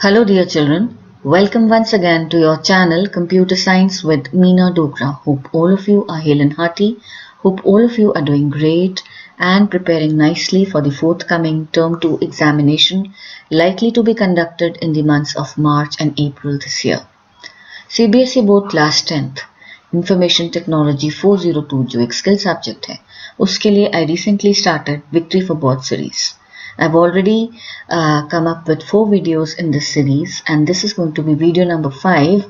Hello dear children, welcome once again to your channel Computer Science with Meena Dogra. Hope all of you are hale and hearty, hope all of you are doing great and preparing nicely for the forthcoming Term 2 examination likely to be conducted in the months of March and April this year. CBSE Board Class 10th Information Technology 402 जो एक skill subject है उसके लिए I recently started Victory for Board series. I've already come up with 4 videos in this series and this is going to be video number 5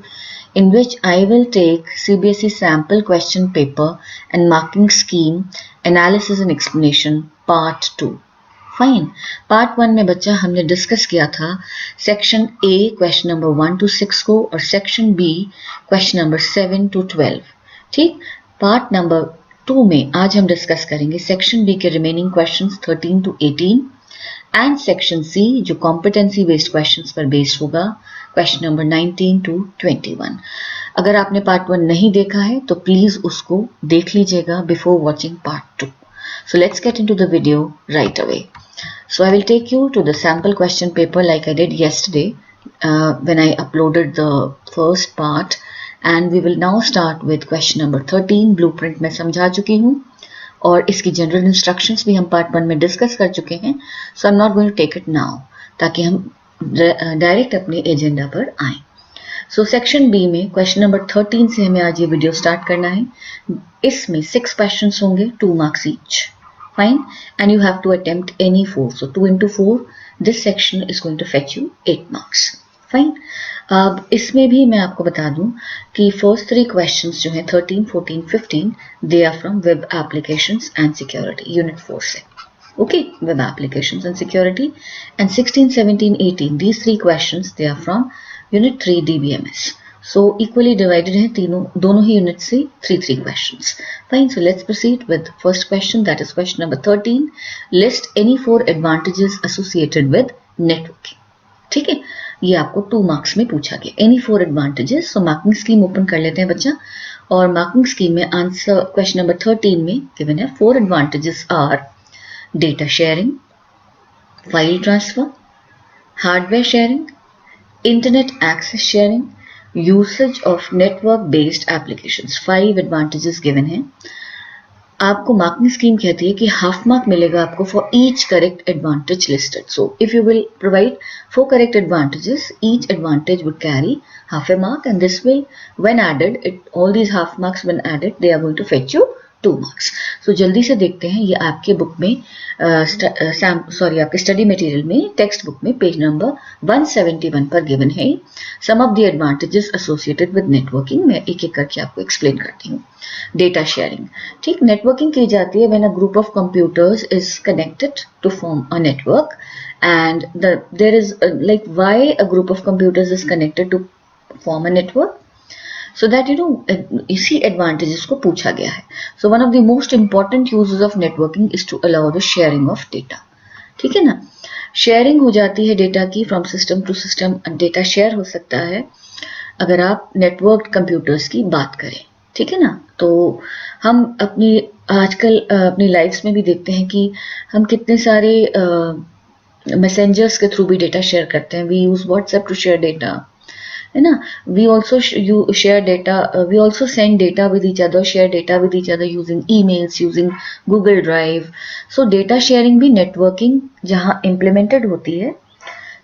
in which I will take CBSE sample question paper and marking scheme analysis and explanation part 2. Fine part 1 में बच्चा हमने discuss किया था section A question number 1 to 6 को और section B question number 7 to 12. ठीक, part number 2 में आज हम डिस्कस करेंगे सेक्शन बी के remaining questions 13 to 18 and section C जो कॉम्पिटेंसी बेस्ड क्वेश्चंस पर बेस्ड होगा क्वेश्चन नंबर 19 to 21. अगर आपने पार्ट 1 नहीं देखा है तो प्लीज उसको देख लीजिएगा before watching part 2. So let's get into the video right away. So I will take you to the sample question paper like I did yesterday when I uploaded the first part, and we will now start with question number 13. Blueprint मैं समझा चुकी हूँ और इसकी general instructions भी हम part 1 में discuss कर चुके हैं. So I am not going to take it now ताकि हम डायरेक्ट अपने एजेंडा पर आएं. सो सेक्शन बी में क्वेश्चन नंबर 13 से हमें आज ये वीडियो स्टार्ट करना है. इसमें 6 क्वेश्चंस होंगे, 2 marks each. Fine, and you have to attempt any 4. So 2 into 4, this section is going to fetch you 8 marks. Fine. अब इसमें भी मैं आपको बता दूं कि फर्स्ट 3 क्वेश्चंस जो हैं 13, 14, 15 they are from web applications and security unit 4 से. Okay, web applications and security. And 16, 17, 18 these 3 questions they are from unit 3 DBMS. So equally divided हैं दोनों ही यूनिट से 3 questions. Fine, so let's proceed with first question, that is question number 13. List any 4 advantages associated with networking. ठीक है, ये आपको 2 marks में पूछा गया. Any 4 advantages. So marking scheme open कर लेते हैं बच्चा और marking scheme में आंसर question number 13 में given है 4 advantages are data sharing, file transfer, hardware sharing, internet access sharing, usage of network based applications. 5 advantages given हैं. आपको मार्किंग स्कीम कहती है कि हाफ मार्क मिलेगा आपको for each correct advantage listed. So if you will provide 4 correct advantages, each advantage would carry half a mark, and this will when added all these half marks when added they are going to fetch you 2 marks. So जल्दी से देखते हैं. ये आपके book में आपके study material में textbook में पेज नंबर 171 पर गिवन है some of the advantages associated with networking. मैं एक एक करके आपको एक्सप्लेन करती हूँ. Data sharing. ठीक, नेटवर्किंग की जाती है when a group of computers is connected to form a network and there is like why a group of computers is connected to form a network. So that इसी advantages को पूछा गया है. So one of the most important uses of networking is to allow the sharing of data. ठीक है ना, sharing हो जाती है डेटा की from system to system. Data share हो सकता है अगर आप नेटवर्क कंप्यूटर्स की बात करें. ठीक है ना, तो हम आजकल अपनी लाइफ्स में भी देखते हैं कि हम कितने सारे मैसेंजर्स के थ्रू भी डेटा शेयर करते हैं. We use WhatsApp to share data, है ना. we also share data, we also send data with each other, share data with each other using emails, using Google Drive. So data sharing भी networking जहाँ implemented होती है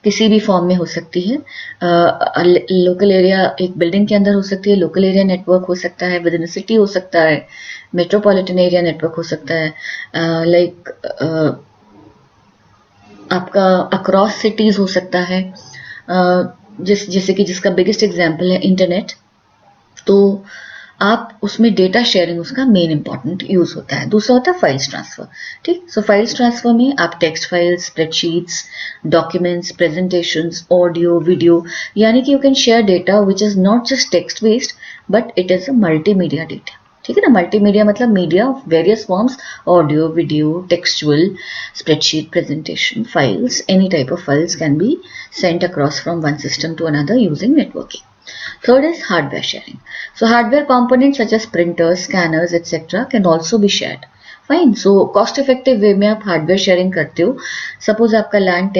किसी भी form में हो सकती है. लोकल एरिया एक बिल्डिंग के अंदर हो सकती है, लोकल एरिया नेटवर्क हो सकता है, विद इन सिटी हो सकता है, मेट्रोपॉलिटन एरिया नेटवर्क हो सकता है, लाइक आपका अक्रॉस सिटीज हो सकता है. जैसे कि जिसका बिगेस्ट एग्जांपल है इंटरनेट. तो आप उसमें डेटा शेयरिंग उसका मेन इंपॉर्टेंट यूज होता है. दूसरा होता है फाइल्स ट्रांसफर. ठीक, सो फाइल्स ट्रांसफर में आप text files, spreadsheets, documents, presentations, audio, video, यानी कि you can share data which is not just text based but it is a multimedia data. ठीक है ना, मल्टीमीडिया मतलब media of various forms, audio, video, textual, spreadsheet, presentation, files, any type of files can be sent across from one system to another using networking. Third is hardware sharing. So hardware components such as printers, scanners, etc. can also be shared. Fine. So cost effective way में आप hardware sharing करते हो. Suppose आपका land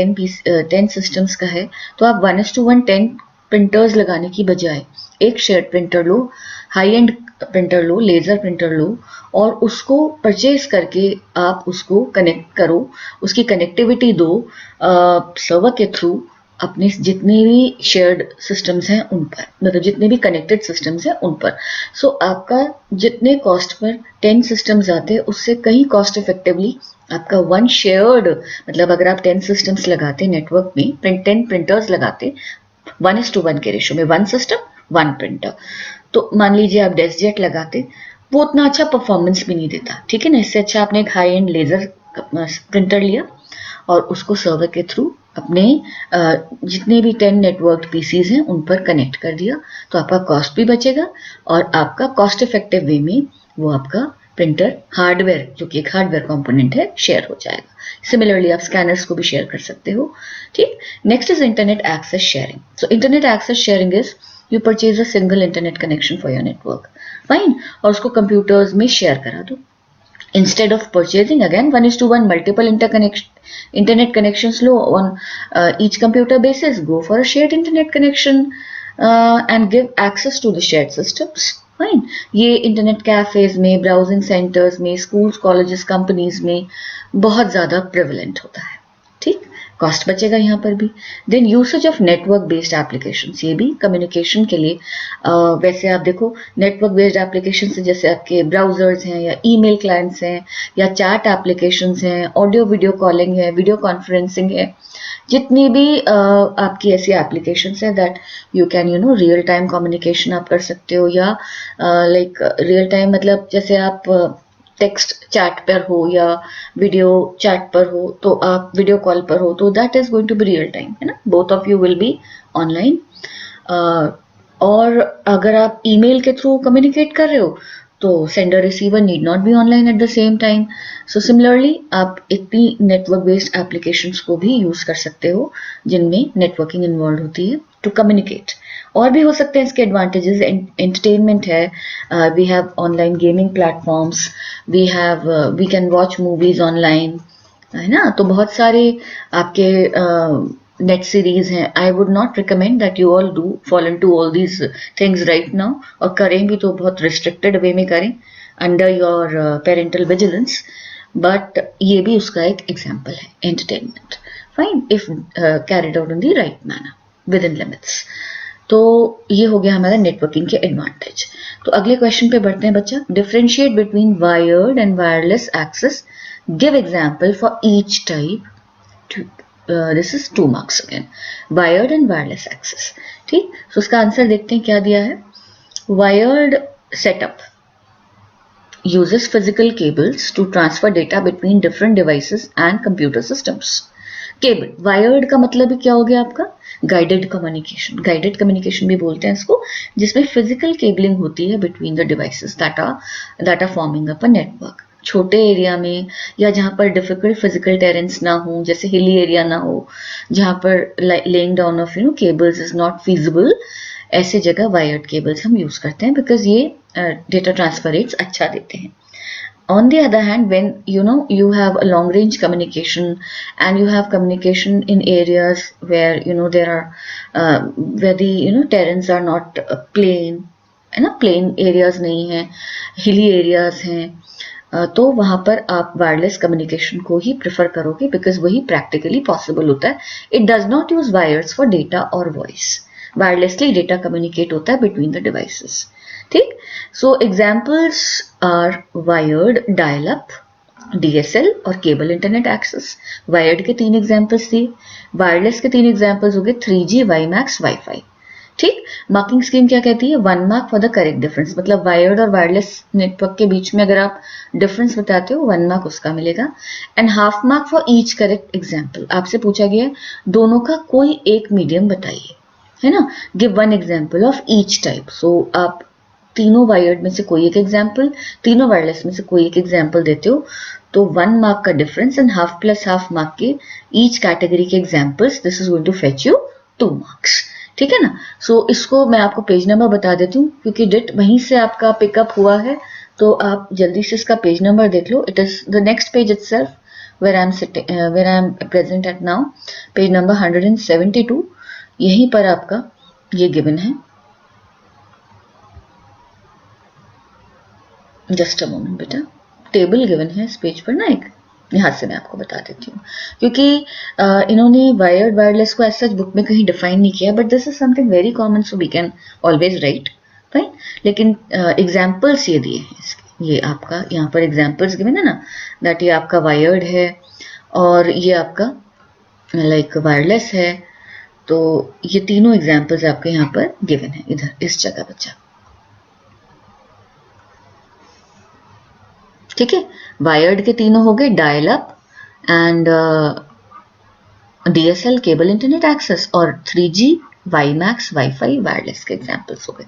10 systems का है, तो आप 1:1 10 printers लगाने की बजाय एक शेयर्ड प्रिंटर लो, हाई एंड प्रिंटर लो, लेजर प्रिंटर लो, और उसको परचेज करके आप उसको कनेक्ट करो, उसकी कनेक्टिविटी दो सर्वर के थ्रू अपने जितने भी शेयर्ड सिस्टम्स हैं उन पर, मतलब जितने भी कनेक्टेड सिस्टम्स हैं उन पर. सो आपका जितने कॉस्ट पर 10 सिस्टम्स आते हैं उससे कहीं कॉस्ट इफेक्टिवली आपका वन शेयर्ड, मतलब अगर आप 10 सिस्टम्स लगाते नेटवर्क में, 10 प्रिंटर्स लगाते 1:1 के रेशो में, 1 सिस्टम 1 प्रिंटर, तो मान लीजिए आप डेस्कजेट लगाते, वो उतना अच्छा परफॉर्मेंस भी नहीं देता, ठीक है ना. इससे अच्छा आपने एक हाई एंड लेजर प्रिंटर लिया और उसको सर्वर के थ्रू अपने जितने भी 10 नेटवर्क पीसीज हैं उन पर कनेक्ट कर दिया, तो आपका कॉस्ट भी बचेगा और आपका कॉस्ट इफेक्टिव वे में वो आपका प्रिंटर हार्डवेयर, जो कि एक हार्डवेयर कंपोनेंट है, शेयर हो जाएगा. सिमिलरली आप स्कैनर्स को भी शेयर कर सकते हो. ठीक. Next is internet access sharing. So internet access sharing is you purchase a single internet connection for your network, fine, और उसको कंप्यूटर्स में शेयर करा दो. Instead of purchasing again 1:1 multiple internet connections low on each computer basis, go for a shared internet connection and give access to the shared systems. Fine. ये internet cafes में, browsing centres में, schools, colleges, companies में बहुत ज़्यादा prevalent होता है. ठीक. Cost बचेगा यहाँ पर भी. Then usage of network based applications, ये भी कम्युनिकेशन के लिए. वैसे आप देखो नेटवर्क बेस्ड एप्लीकेशन से जैसे आपके ब्राउजर्स हैं या ईमेल क्लाइंट्स हैं या चैट एप्लीकेशंस हैं, ऑडियो वीडियो कॉलिंग है, वीडियो कॉन्फ्रेंसिंग है, जितनी भी आपकी ऐसी एप्लीकेशंस हैं that you can real time communication आप कर सकते हो, या लाइक रियल टाइम मतलब जैसे आप टेक्स्ट चैट पर हो या वीडियो चैट पर हो, तो आप वीडियो कॉल पर हो, तो that is going to be real time, है ना. Both of you will be online. और अगर आप ईमेल के थ्रू कम्युनिकेट कर रहे हो तो sender receiver need not be online at the same time. So similarly आप इतनी नेटवर्क बेस्ड एप्लीकेशंस को भी यूज कर सकते हो जिनमें नेटवर्किंग इन्वॉल्व होती है टू कम्युनिकेट. और भी हो सकते हैं इसके एडवांटेजेस. एंटरटेनमेंट है, we have online gaming platforms, we can watch movies online, है ना. तो बहुत सारे आपके नेट सीरीज हैं. I would not recommend that you all do follow into all these things right now, और करें भी तो बहुत रिस्ट्रिक्टेड वे में करें under your parental vigilance, but ये भी उसका एक एग्जाम्पल है, entertainment, fine, if carried out in the right manner with in limits. तो ये हो गया हमारा नेटवर्किंग के एडवांटेज. तो अगले क्वेश्चन पे बढ़ते हैं बच्चा. Differentiate between wired and wireless access, give example for each type. This is 2 marks again. Wired and wireless access. ठीक. सो उसका आंसर देखते हैं क्या दिया है. Wired setup uses physical cables to transfer data between different devices and computer systems. Cable, wired का मतलब क्या हो गया आपका, गाइडेड कम्युनिकेशन. गाइडेड कम्युनिकेशन भी बोलते हैं इसको, जिसमें फिजिकल केबलिंग होती है between the devices that are forming up a network. छोटे एरिया में या जहाँ पर डिफिकल्ट फिजिकल टेरेंस ना हो, जैसे हिली एरिया ना हो, जहाँ पर laying down of cables is not feasible, ऐसे जगह वायर्ड केबल्स हम यूज करते हैं बिकॉज ये डेटा ट्रांसफर रेट्स अच्छा देते हैं. On the other hand, when you have a long range communication and you have communication in areas where there are where the terrains are not plain, है ना, plain areas नहीं है, hilly areas हैं, तो वहाँ पर आप वायरलेस कम्युनिकेशन को ही प्रेफर करोगे बिकॉज वही प्रैक्टिकली पॉसिबल होता है. It does not use wires for data और वॉइस. वायरलेसली डेटा कम्युनिकेट होता है बिटवीन द डिवाइसेस. ठीक. So examples are wired dial up, DSL और केबल इंटरनेट एक्सेस. वायर्ड के 3 एग्जाम्पल्स दिए, वायरलेस के 3 एग्जाम्पल्स हो गए 3G, WiMAX, वाईफाई. ठीक. मार्किंग स्कीम क्या कहती है, 1 mark for the correct difference. मतलब वायर्ड और वायरलेस नेटवर्क के बीच में अगर आप डिफरेंस बताते हो 1 मार्क उसका मिलेगा. And ½ mark for each correct example. आपसे पूछा गया है दोनों का कोई एक मीडियम बताइए, है ना. Give 1 example of each type. So आप तीनों वायर्ड में से कोई एक एग्जाम्पल, तीनों वायरलेस में से कोई एक एग्जाम्पल देते हो, तो 1 मार्क का डिफरेंस एंड ½ + ½ मार्क के ईच कैटेगरी के examples, this is going to fetch you 2 marks. ठीक है ना. सो इसको मैं आपको पेज नंबर बता देती हूँ क्योंकि डिट वहीं से आपका पिकअप हुआ है, तो आप जल्दी से इसका पेज नंबर देख लो. It is the next page itself where I am present at now, page number 172. यहीं पर आपका ये गिवन है. जस्ट अ मोमेंट बेटा, टेबल गिवन है इस पेज पर ना एक, यहाँ से मैं आपको बता देती हूँ, क्योंकि इन्होंने वायर्ड वायरलेस को ऐसा बुक में कहीं डिफाइन नहीं किया, but this is something very common, so we can always write, right. लेकिन एग्जाम्पल्स ये दिए हैं इसके, ये आपका यहाँ पर एग्जाम्पल्स गिवन है ना, दैट ये आपका वायर्ड है और ये आपका लाइक वायरलेस है. तो ये तीनों एग्जाम्पल्स आपके यहाँ पर गिवन है इधर इस जगह बच्चा. ठीक है, वायर्ड के तीनों हो गए, dial up and DSL cable internet access, और 3G वाईमैक्स वाईफाई वायरलेस के एग्जांपल्स हो गए.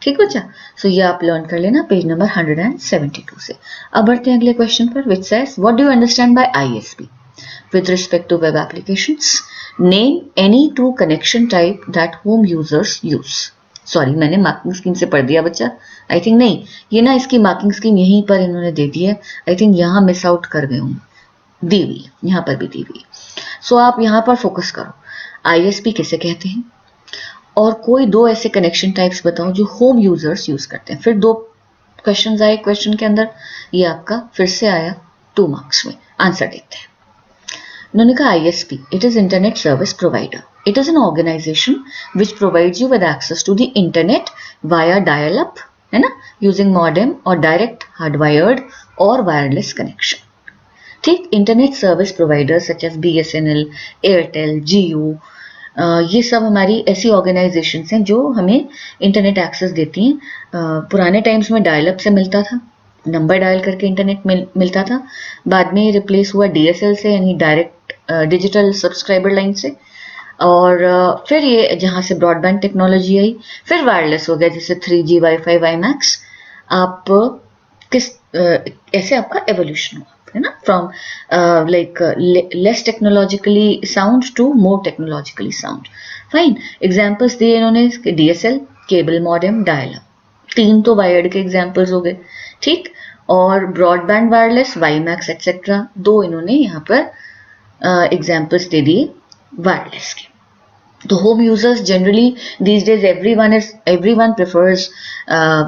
ठीक बच्चा, सो ये आप लर्न कर लेना पेज नंबर 172 से. अब बढ़ते हैं अगले क्वेश्चन पर, which says what do you understand by ISP with respect to web applications? Name any two connection type that home users use. Sorry, मैंने मार्किंग स्कीम से पढ़ दिया बच्चा, आई थिंक. नहीं, ये ना इसकी मार्किंग स्कीम यहीं पर इन्होंने दे दी है, आई थिंक यहाँ मिस आउट कर गए हूँ. दी हुई, यहाँ पर भी दी हुई. सो आप यहाँ पर फोकस करो, ISP किसे कहते हैं, और कोई दो ऐसे कनेक्शन टाइप्स बताओ जो होम यूजर्स यूज करते हैं. फिर दो क्वेश्चन आए क्वेश्चन के अंदर, ये आपका फिर से आया 2 मार्क्स में. आंसर देखते हैं. इन्होंने कहा ISP, it is internet service provider. It is an organization which provides you with access to the internet via dial-up, है ना, using modem or direct hardwired or wireless connection. ठीक, internet service provider such as BSNL, Airtel, Jio, ये सब हमारी ऐसी organisations हैं जो हमें इंटरनेट एक्सेस देती हैं. पुराने टाइम्स में डायल अप से मिलता था, नंबर डायल करके इंटरनेट मिलता था. बाद में रिप्लेस हुआ DSL से, यानी डायरेक्ट डिजिटल सब्सक्राइबर लाइन से, और फिर ये जहाँ से ब्रॉडबैंड टेक्नोलॉजी आई, फिर वायरलेस हो गया, जैसे 3G वाईफाई वाईमैक्स. आप किस ऐसे आपका एवोल्यूशन हुआ है ना, from like less technologically sound to more technologically sound. Fine, examples दिए इन्होंने, DSL, cable modem, dial up. 3 तो वायर्ड के एग्जाम्पल्स हो गए. ठीक, और ब्रॉडबैंड वायरलेस, वाईमैक्स एक्सेट्रा, 2 इन्होंने यहाँ पर एग्जाम्पल्स दे दिए वायरलेस के. तो home users generally these days everyone prefers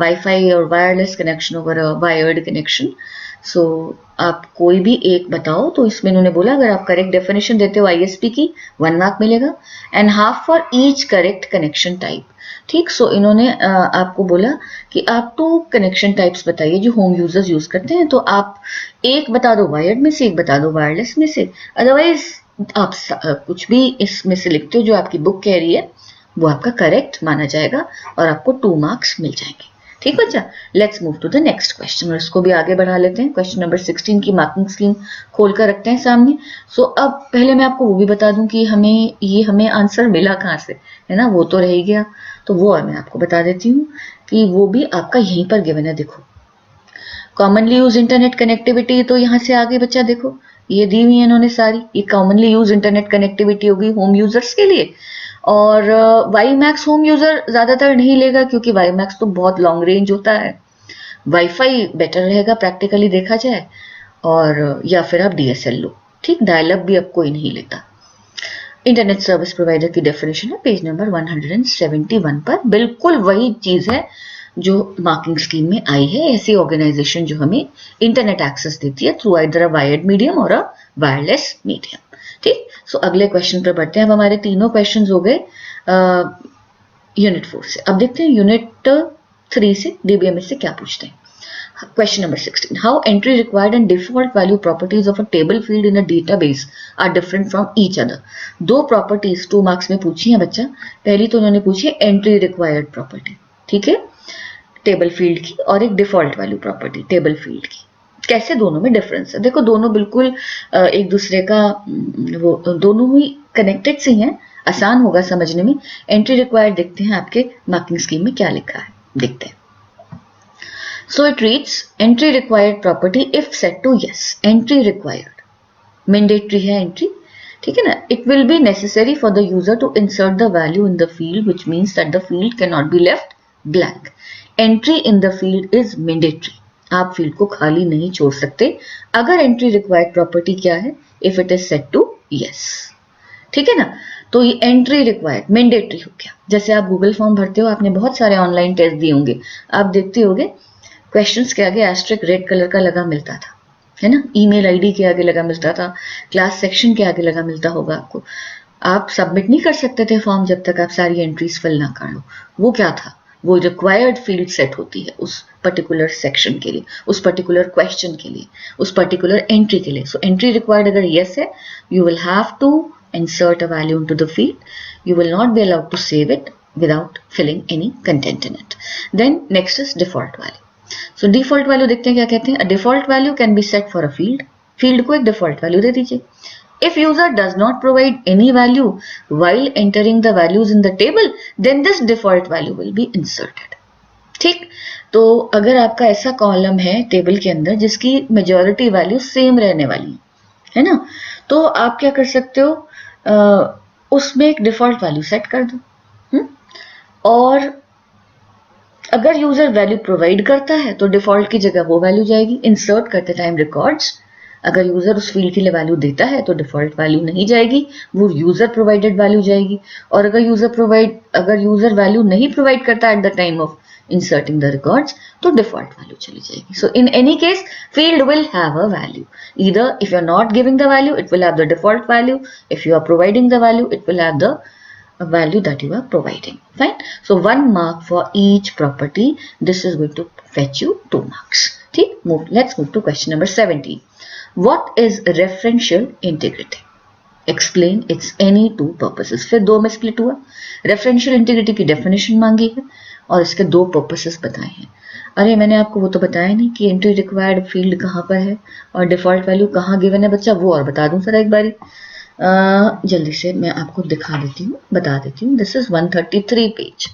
Wi-Fi और wireless connection over wired connection. So आप कोई भी एक बताओ. तो इसमें इन्होंने बोला अगर आप करेक्ट डेफिनेशन देते हो ISP की 1 मार्क मिलेगा, and half for each correct connection type. ठीक, सो इन्होंने आपको बोला कि आप 2 कनेक्शन टाइप्स बताइए जो होम यूजर्स यूज करते हैं. तो आप एक बता दो वायर्ड में से, एक बता दो वायरलेस में से. अदरवाइज आप कुछ भी इसमें से लिखते हो जो आपकी बुक कह रही है वो आपका करेक्ट माना जाएगा और आपको 2 मार्क्स मिल जाएंगे. ठीक बच्चा, let's move to the next question, और इसको भी आगे बढ़ा लेते हैं. क्वेश्चन नंबर 16 की मार्किंग स्कीम खोल कर रखते हैं सामने. सो अब पहले मैं आपको वो भी बता दूं कि हमें आंसर मिला कहाँ से, है ना, वो तो रह गया. तो वो मैं आपको बता देती हूँ कि वो भी आपका यहीं पर गिवन है. देखो, कॉमनली यूज इंटरनेट कनेक्टिविटी, तो यहाँ से आगे बच्चा देखो ये दी हुई है इन्होंने सारी. ये कॉमनली यूज इंटरनेट कनेक्टिविटी होगी होम यूजर्स के लिए. और वाईमैक्स होम यूजर ज्यादातर नहीं लेगा, क्योंकि वाईमैक्स तो बहुत लॉन्ग रेंज होता है. वाईफाई बेटर रहेगा प्रैक्टिकली देखा जाए, और या फिर आप DSL लो. ठीक, डायल अप भी अब कोई नहीं लेता. इंटरनेट सर्विस प्रोवाइडर की डेफिनेशन है पेज नंबर 171 पर. बिल्कुल वही चीज है जो मार्किंग स्कीम में आई है. ऐसी ऑर्गेनाइजेशन जो हमें इंटरनेट एक्सेस देती है through either a wired medium और अ वायरलेस मीडियम. ठीक, सो अगले क्वेश्चन पर बढ़ते हैं. अब हमारे तीनों क्वेश्चन हो गए यूनिट 4 से. अब देखते हैं यूनिट 3 से DBMS से क्या पूछते हैं. Question number 16. How entry required and default value properties of a table field in a database are different from each other. 2 properties 2 marks में पूछी है बच्चा. पहली तो उन्होंने पूछी है एंट्री रिक्वायर्ड प्रॉपर्टी, ठीक है, टेबल फील्ड की, और एक default value property table field की. कैसे दोनों में डिफरेंस है? देखो, दोनों बिल्कुल एक दूसरे का वो दोनों ही कनेक्टेड से हैं, आसान होगा समझने में. एंट्री रिक्वायर्ड देखते हैं आपके मार्किंग स्कीम में क्या लिखा है, देखते हैं. So it reads entry required property if set to yes. Entry required, mandatory है entry, ठीक है ना. It will be necessary for the user to insert the value in the field, which means that the field cannot be left blank. Entry in the field is mandatory. आप field को खाली नहीं छोड़ सकते अगर एंट्री रिक्वायर्ड प्रॉपर्टी क्या है, if it is set to yes. ठीक है ना, तो ये एंट्री रिक्वायर्ड मैंडेटरी हो गया। जैसे आप गूगल फॉर्म भरते हो, आपने बहुत सारे ऑनलाइन टेस्ट दिए होंगे, आप देखते होगे क्वेश्चंस के आगे एस्ट्रिक रेड कलर का लगा मिलता था, है ना, ईमेल आईडी के आगे लगा मिलता था, क्लास सेक्शन के आगे लगा मिलता होगा आपको। आप सबमिट नहीं कर सकते थे फॉर्म जब तक आप सारी एंट्रीज फिल ना कर लो। वो क्या था, वो रिक्वायर्ड फील्ड सेट होती है उस पर्टिकुलर सेक्शन के लिए, उस पर्टिकुलर क्वेश्चन के लिए, उस पर्टिकुलर एंट्री के लिए। सो एंट्री रिक्वायर्ड अगर यस है, you will have to insert a value into the field. You will not be allowed to save it without filling any content in it. Then next is default value. So default value देखते हैं क्या कहते हैं। A default value can be set for a field. Field को एक default value दे दीजिए। If user does not provide any value while entering the values in the table, then this default value will be inserted. ठीक, तो अगर आपका ऐसा column है table के अंदर जिसकी मेजॉरिटी वैल्यू सेम रहने वाली है ना, तो आप क्या कर सकते हो, उसमें एक डिफॉल्ट वैल्यू सेट कर दो। और अगर यूजर वैल्यू प्रोवाइड करता है तो डिफॉल्ट की जगह वो वैल्यू जाएगी। इंसर्ट करते टाइम रिकॉर्ड्स, अगर यूजर उस फील्ड के लिए वैल्यू देता है तो डिफॉल्ट वैल्यू नहीं जाएगी, वो यूजर प्रोवाइडेड वैल्यू जाएगी। और अगर यूजर वैल्यू नहीं प्रोवाइड करता at the time of inserting the records, तो default value चली जाएगी। So in any case, field will have a value. Either if you're not giving the value, it will have the default value. If you are providing the value, it will have the value that you are providing. Fine. So 1 mark for each property. This is going to fetch you 2 marks. ठीक? Let's move to question number 17. What is referential integrity? Explain its any two purposes. फिर 2 में split हुआ। Referential integrity की definition मांगी है और इसके 2 purposes बताए हैं। अरे मैंने आपको वो तो बताया नहीं कि एंट्री रिक्वायर्ड फील्ड कहाँ पर है और डिफॉल्ट वैल्यू कहाँ गिवन है बच्चा, वो और बता दूं सर एक बारी। जल्दी से मैं आपको दिखा देती हूँ, बता देती हूँ। This is 133 page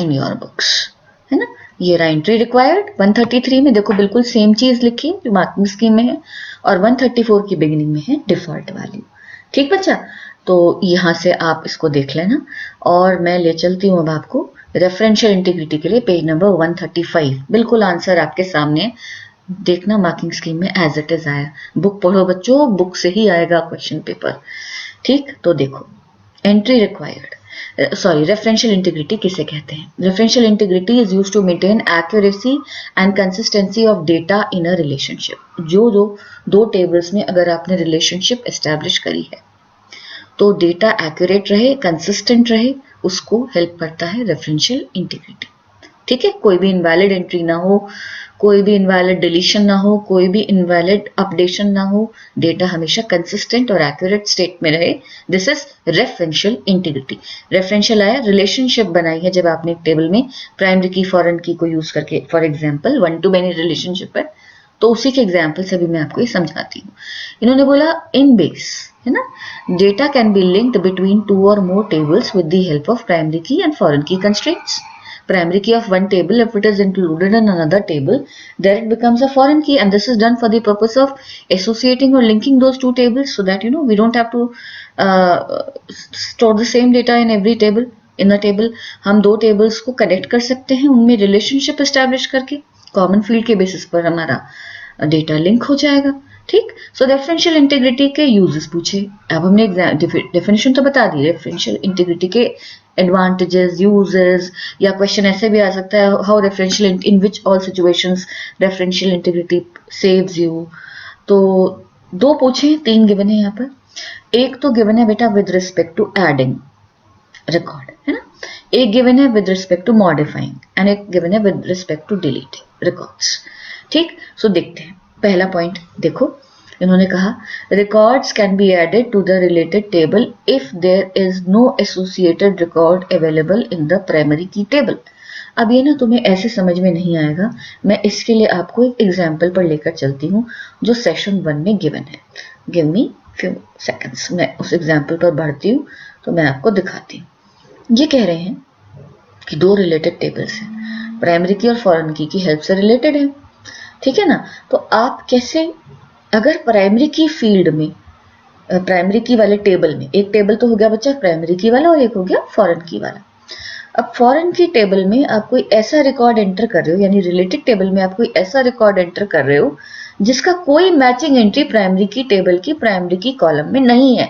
in your books, है ना। ये रहा एंट्री रिक्वायर्ड 133 में, देखो बिल्कुल सेम चीज लिखी है जो मार्किंग स्कीम में है, और 134 की बिगिनिंग में है डिफॉल्ट वैल्यू। ठीक बच्चा, तो यहाँ से आप इसको देख लेना और मैं ले चलती हूँ अब आपको रेफरेंशियल इंटीग्रिटी के लिए पेज नंबर 135। बिल्कुल आंसर आपके सामने, देखना मार्किंग स्कीम में एज इट इज आया। बुक पढ़ो बच्चों, बुक से ही आएगा क्वेश्चन पेपर। ठीक, तो देखो entry required, sorry, referential integrity किसे कहते हैं। Referential integrity is used to maintain accuracy and consistency of data in a relationship. जो 2 टेबल्स में अगर आपने रिलेशनशिप एस्टैब्लिश करी है तो डेटा एक्यूरेट रहे, कंसिस्टेंट रहे, उसको हेल्प करता है रेफरेंशियल इंटीग्रिटी। ठीक है, कोई भी इनवैलिड एंट्री ना हो, कोई भी इनवैलिड डिलीशन ना हो, कोई भी इनवैलिड अपडेशन ना हो, डेटा हमेशा कंसिस्टेंट और एक्यूरेट स्टेट में रहे। This is referential integrity. Referential आया, रिलेशनशिप बनाई है जब आपने एक टेबल में प्राइमरी की फॉरेन की को यूज करके, for example 1 to many relationship है, तो उसी के एग्जाम्पल से भी मैं आपको ये समझाती हूँ। इन्होंने बोला इन बेस, है ना, data can be linked between 2 or more tables with the help of primary key and foreign key constraints. Primary key of one table, if it is included in another table, then it becomes a foreign key, and this is done for the purpose of associating or linking those 2 tables so that we don't have to store the same data in every table. In a table हम 2 tables को connect कर सकते हैं, उनमें relationship establish करके common field के basis पर हमारा डेटा लिंक हो जाएगा। ठीक, सो रेफरेंशियल इंटीग्रिटी के यूजेस पूछे। अब हमने डेफिनेशन तो बता दी रेफरेंशियल इंटीग्रिटी के, एडवांटेजेस, यूजेस, या क्वेश्चन ऐसे भी आ सकता है, how referential in which all situations referential integrity saves you. तो 2 पूछे, 3 गिवन है यहाँ पर। एक तो गिवन है बेटा with respect to adding record, है ना, एक गिवन है with respect to modifying, and एक गिवन है with respect to deleting records. ठीक, सो देखते हैं पहला पॉइंट। देखो इन्होंने कहा records can be added to the related table if there is no associated record available in the primary key table. अब ये ना तुम्हें ऐसे समझ में नहीं आएगा, मैं इसके लिए आपको एक एग्जाम्पल पर लेकर चलती हूँ जो सेशन 1 में गिवन है। गिव मी फ्यू सेकंड्स, मैं उस एग्जाम्पल पर बढ़ती हूँ तो मैं आपको दिखाती हूँ। ये कह रहे हैं कि 2 रिलेटेड टेबल्स हैं, प्राइमरी की और फॉरेन की हेल्प से रिलेटेड है। ठीक है ना, तो आप कैसे, अगर प्राइमरी की फील्ड में, प्राइमरी की वाले टेबल में, एक टेबल तो हो गया बच्चा प्राइमरी की वाला और एक हो गया फॉरेन की वाला। अब फॉरेन की टेबल में आप कोई ऐसा रिकॉर्ड एंटर कर रहे हो, यानी रिलेटेड टेबल में आप कोई ऐसा रिकॉर्ड एंटर कर रहे हो जिसका कोई matching entry primary key table की प्राइमरी की कॉलम में नहीं है,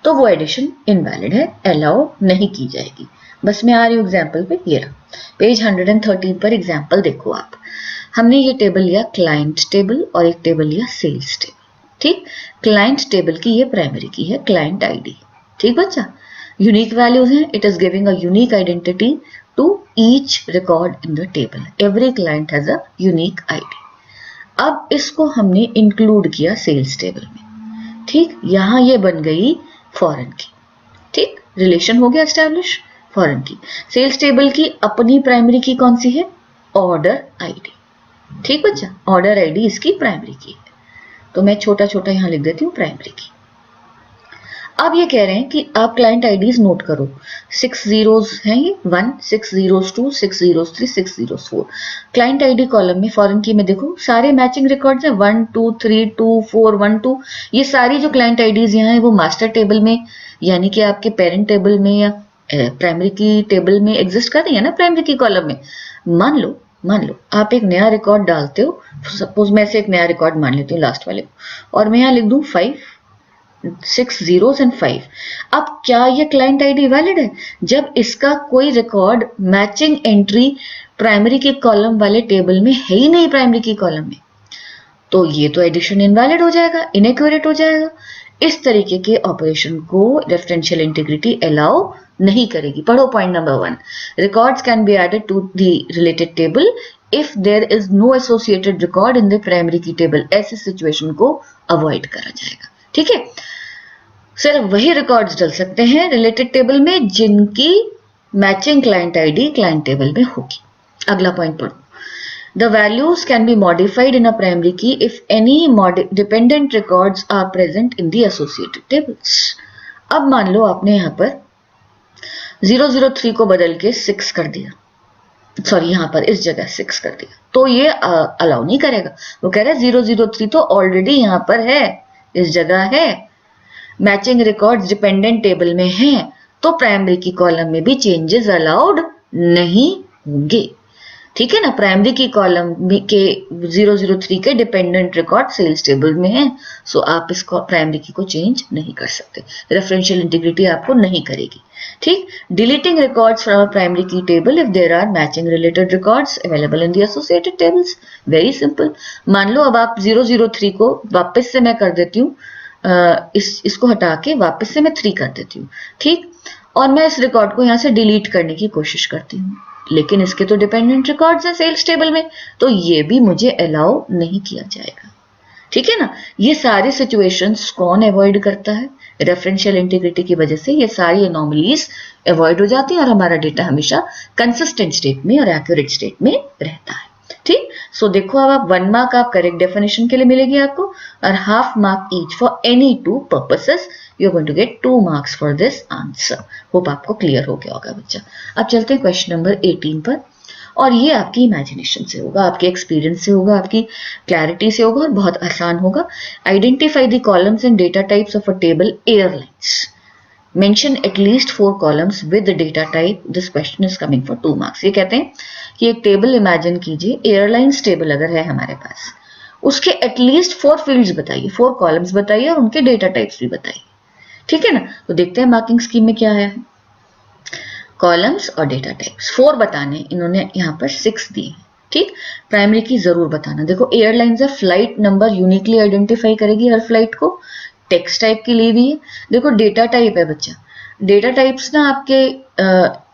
तो वो एडिशन इनवैलिड है, अलाउ नहीं की जाएगी। बस मैं आ रही हूँ एग्जाम्पल पे। ये रहा पेज 113 पर एग्जाम्पल देखो आप। हमने ये टेबल लिया क्लाइंट टेबल और एक टेबल लिया सेल्स टेबल। ठीक, क्लाइंट टेबल की ये प्राइमरी की है क्लाइंट आईडी। ठीक बच्चा, यूनिक वैल्यूज हैं, it is giving a unique identity to each record in the table, every client has a unique ID. अब इसको हमने इंक्लूड किया सेल्स टेबल में। ठीक, यहां ये बन गई फॉरेन की। ठीक, रिलेशन हो गया एस्टैब्लिश फॉरेन की। सेल्स टेबल की अपनी प्राइमरी की कौन सी है? Order ID. ठीक बच्चा, ऑर्डर आईडी इसकी प्राइमरी की है, तो मैं छोटा छोटा यहां लिख देती हूँ प्राइमरी की। अब ये कह रहे हैं कि आप क्लाइंट आईडीज नोट करो। 6 zeros हैं ये, 1 6 zeros 2 6 zeros 3 6 zeros 4। Client ID column में फॉरेन की में देखो सारे मैचिंग रिकॉर्ड्स हैं 1 2 3 2 4 1 2। ये सारी जो क्लाइंट आईडीज यहाँ है वो मास्टर टेबल में, यानी कि आपके पेरेंट टेबल में या प्राइमरी की टेबल में एग्जिस्ट कर रही है ना, प्राइमरी की कॉलम में। मान लो आप एक नया रिकॉर्ड डालते हो, सपोज मैं से एक नया रिकॉर्ड मान लेती हूँ लास्ट वाले को, और मैं यहाँ लिख दूं 5 6 zeros and 5। अब क्या ये क्लाइंट आईडी वैलिड है? जब इसका कोई रिकॉर्ड मैचिंग एंट्री प्राइमरी के कॉलम वाले टेबल में है ही नहीं, प्राइमरी की कॉलम में, तो ये तो एडिशन इनवैलिड हो जाएगा, इनएक्यूरेट हो जाएगा। इस तरीके के ऑपरेशन को रेफरेंशियल इंटीग्रिटी अलाउ नहीं करेगी। पढ़ो point number 1, records can be added to the related table if there is no associated record in the primary key table. ऐसी सिचुएशन को अवॉइड करा जाएगा। ठीक है, सिर्फ वही रिकॉर्ड्स डल सकते हैं रिलेटेड टेबल में जिनकी matching client ID client table में होगी। अगला पॉइंट पढ़ो, the values can be modified in a primary key if any dependent records are present in the associated tables. अब मान लो आपने यहां पर 003 को बदल के 6 कर दिया, सॉरी यहां पर इस जगह 6 कर दिया, तो ये अलाउ नहीं करेगा। वो कह रहा है 003 तो ऑलरेडी यहां पर है, इस जगह है, मैचिंग रिकॉर्ड्स डिपेंडेंट टेबल में हैं, तो प्राइमरी की कॉलम में भी चेंजेस अलाउड नहीं होंगे। ठीक है ना, प्राइमरी की कॉलम के 003 के डिपेंडेंट रिकॉर्ड सेल्स टेबल में है, सो आप इसको प्राइमरी की को चेंज नहीं कर सकते, रेफरेंशियल इंटीग्रिटी आपको नहीं करेगी। ठीक, deleting records from primary key table if there are matching related records available in the associated tables. Very simple. मान लो अब आप 003 को वापस से मैं कर देती हूँ, इसको हटा के वापस से मैं 3 कर देती हूँ। ठीक, और मैं इस रिकॉर्ड को यहाँ से डिलीट करने की कोशिश करती हूँ, लेकिन इसके तो डिपेंडेंट रिकॉर्ड्स हैं सेल्स टेबल में, तो ये भी मुझे अलाउ नहीं किया जाएगा। ठीक है ना, ये सारी सिचुएशंस कौन अवॉइड करता है? रेफरेंशियल इंटीग्रिटी की वजह से ये सारी एनोमलीज अवॉइड हो जाती हैं और हमारा डेटा हमेशा कंसिस्टेंट स्टेट में और एक्यूरेट स्टेट में रहता है। ठीक, सो देखो अब आप 1 मार्क आप करेक्ट डेफिनेशन के लिए मिलेगी आपको, और half mark each for any 2 purposes. You are going to get 2 marks for this answer. Hope आपको क्लियर हो गया होगा बच्चा। अब चलते हैं क्वेश्चन नंबर 18 पर, और ये आपकी इमेजिनेशन से होगा, आपके एक्सपीरियंस से होगा, आपकी क्लैरिटी से होगा और बहुत आसान होगा। Identify the columns and data types of a table airlines. Mention at least 4 columns with data type. This question is coming for 2 marks. ये कहते हैं कि एक टेबल इमेजिन कीजिए, एयरलाइंस टेबल अगर है हमारे पास, उसके एटलीस्ट 4 फील्ड्स बताइए, 4 कॉलम्स बताइए और उनके डेटा टाइप्स भी बताइए। ठीक है ना, तो देखते हैं मार्किंग स्कीम में क्या है। कॉलम्स और डेटा टाइप्स 4 बताने, इन्होंने यहाँ पर 6 दिए। ठीक, प्राइमरी की जरूर बताना। देखो एयरलाइंस है, फ्लाइट नंबर यूनिकली आइडेंटिफाई करेगी हर फ्लाइट को, टेक्स्ट टाइप की ली हुई है। देखो डेटा टाइप है बच्चा, डेटा टाइप्स ना आपके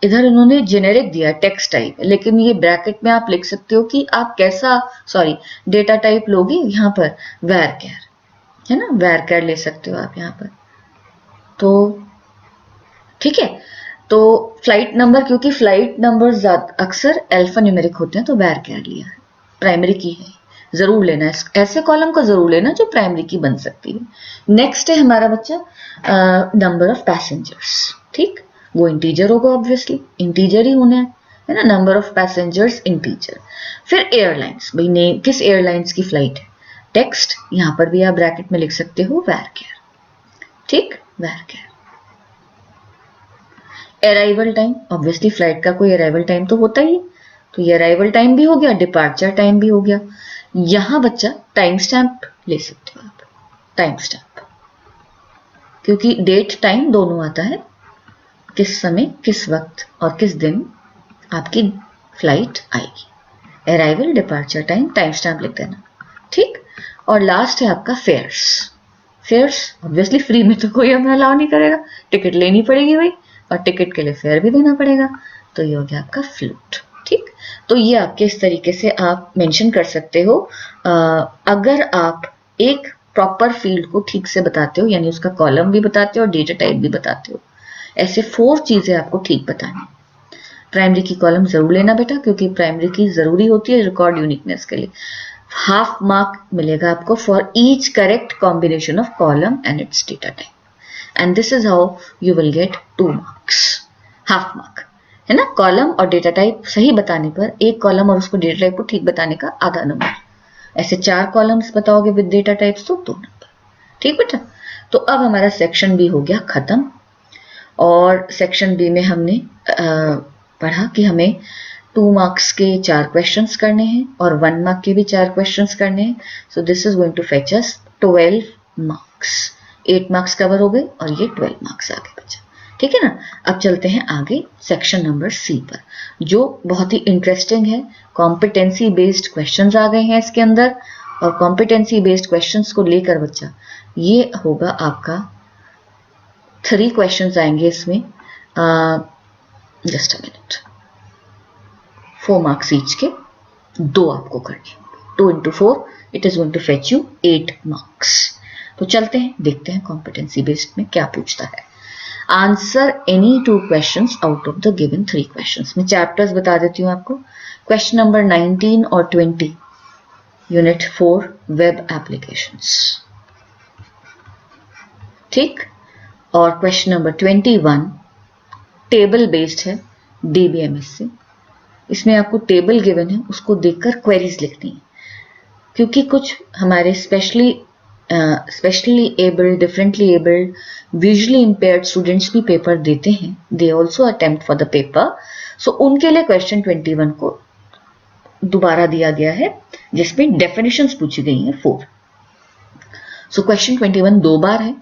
इधर इन्होंने जेनेरिक दिया टेक्स्ट टाइप, लेकिन ये ब्रैकेट में आप लिख सकते हो कि आप कैसा डेटा टाइप लोगे। यहाँ पर वैरकेर है ना, वैरकेर ले सकते हो आप यहाँ पर। तो ठीक है, तो फ्लाइट नंबर, क्योंकि फ्लाइट नंबर अक्सर अल्फा न्यूमेरिक होते हैं, तो वैरकेर लिया है, प्राइमरी की है, जरूर लेना है, ऐसे कॉलम को जरूर लेना जो प्राइमरी की बन सकती है। नेक्स्ट है हमारा बच्चा नंबर ऑफ पैसेंजर्स। ठीक, वो इंटीजर होगा, ऑब्वियसली इंटीजर ही होना है ना, नंबर ऑफ पैसेंजर्स इंटीजर। फिर एयरलाइंस, भाई ने किस एयरलाइंस की फ्लाइट है, टेक्स्ट, यहां पर भी आप ब्रैकेट में लिख सकते हो वैरकेर। ठीक, वैरकेर। अराइवल टाइम, ऑब्वियसली फ्लाइट का कोई अराइवल टाइम तो होता ही है, तो ये अराइवल टाइम भी हो गया, डिपार्चर टाइम भी हो गया। यहां बच्चा टाइम स्टैम्प ले सकते हो आप, टाइम स्टैम्प, क्योंकि डेट टाइम दोनों आता है, किस समय, किस वक्त और किस दिन आपकी फ्लाइट आएगी। Arrival, departure time, time stamp लिख देना, ठीक। और लास्ट है आपका फेयर्स। फेयर्स ऑब्वियसली फ्री में तो कोई हमें अलाउ नहीं करेगा, टिकट लेनी पड़ेगी भाई, और टिकट के लिए फेयर भी देना पड़ेगा, तो ये हो गया आपका फ्लूट, ठीक। तो ये आपके इस तरीके से आप मेंशन कर सकते हो अगर आप एक प्रॉपर फील्ड को ठीक से बताते हो, यानी उसका कॉलम भी बताते हो और डेटा टाइप भी बताते हो। ऐसे 4 चीजें आपको ठीक बतानी। प्राइमरी की कॉलम जरूर लेना बेटा, क्योंकि प्राइमरी की जरूरी होती है रिकॉर्ड यूनिकनेस के लिए। हाफ मार्क मिलेगा आपको for each correct combination of column and it's data type, and this is how you will get 2 marks, half mark, है ना। कॉलम और डेटा टाइप सही बताने पर एक कॉलम और उसको डेटा टाइप को ठीक बताने का आधा नंबर, ऐसे 4 कॉलम्स बताओगे विद डेटा टाइप्स तो 2 नंबर, ठीक बेटा। तो अब हमारा सेक्शन बी हो गया खत्म, और सेक्शन बी में हमने पढ़ा कि हमें 2 मार्क्स के 4 क्वेश्चंस करने हैं और 1 मार्क के भी 4 क्वेश्चंस करने हैं। So this is going to fetch us 12 marks, 8 marks cover हो गए और ये 12 मार्क्स आ गए बच्चा, ठीक है ना। अब चलते हैं आगे सेक्शन नंबर सी पर, जो बहुत ही इंटरेस्टिंग है। कॉम्पिटेंसी बेस्ड क्वेश्चंस आ गए हैं इसके अंदर, और कॉम्पिटेंसी बेस्ड क्वेश्चंस को लेकर बच्चा ये होगा आपका 3 क्वेश्चंस आएंगे इसमें, just a minute, 4 marks each के 2 आपको करने, 2 into 4 it is going to fetch you 8 marks. तो चलते हैं देखते हैं कॉम्पिटेंसी बेस्ड में क्या पूछता है। Answer any 2 questions out of the given 3 questions. मैं चैप्टर्स बता देती हूँ आपको। क्वेश्चन नंबर 19 और 20 यूनिट 4 वेब एप्लीकेशंस, ठीक। और क्वेश्चन नंबर 21 टेबल बेस्ड है डीबीएमएस से। इसमें आपको टेबल गिवन है, उसको देखकर क्वेरीज लिखनी है, क्योंकि कुछ हमारे specially abled, differently abled, visually impaired students भी पेपर देते हैं, they also attempt for the paper. So उनके लिए क्वेश्चन 21 को दोबारा दिया गया है, जिसमें डेफिनेशंस पूछी गई हैं 4। सो क्वेश्चन 21 2 बार है।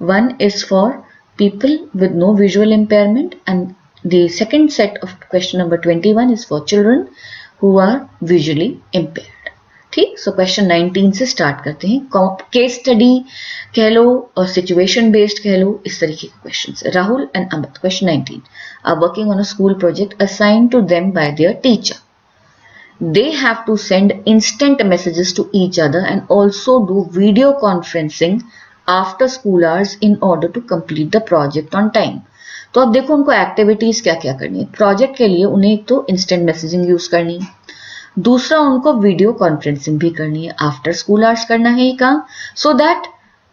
1 is for people with no visual impairment, and the second set of question number 21 is for children who are visually impaired, ठीक। सो क्वेश्चन 19 से स्टार्ट करते हैं। केस स्टडी कह लो और सिचुएशन बेस्ड कह लो, इस तरीके के question. Rahul and Amit, question 19, are working on a school project assigned to them by their teacher. They have to send instant messages to each other and also do video conferencing after school hours in order to complete the project on time. तो अब देखो उनको activities क्या क्या करनी है। Project के लिए उन्हें एक तो इंस्टेंट मैसेजिंग यूज करनी है, दूसरा उनको वीडियो कॉन्फ्रेंसिंग भी करनी है, आफ्टर स्कूल आवर्स करना है ये काम, सो दैट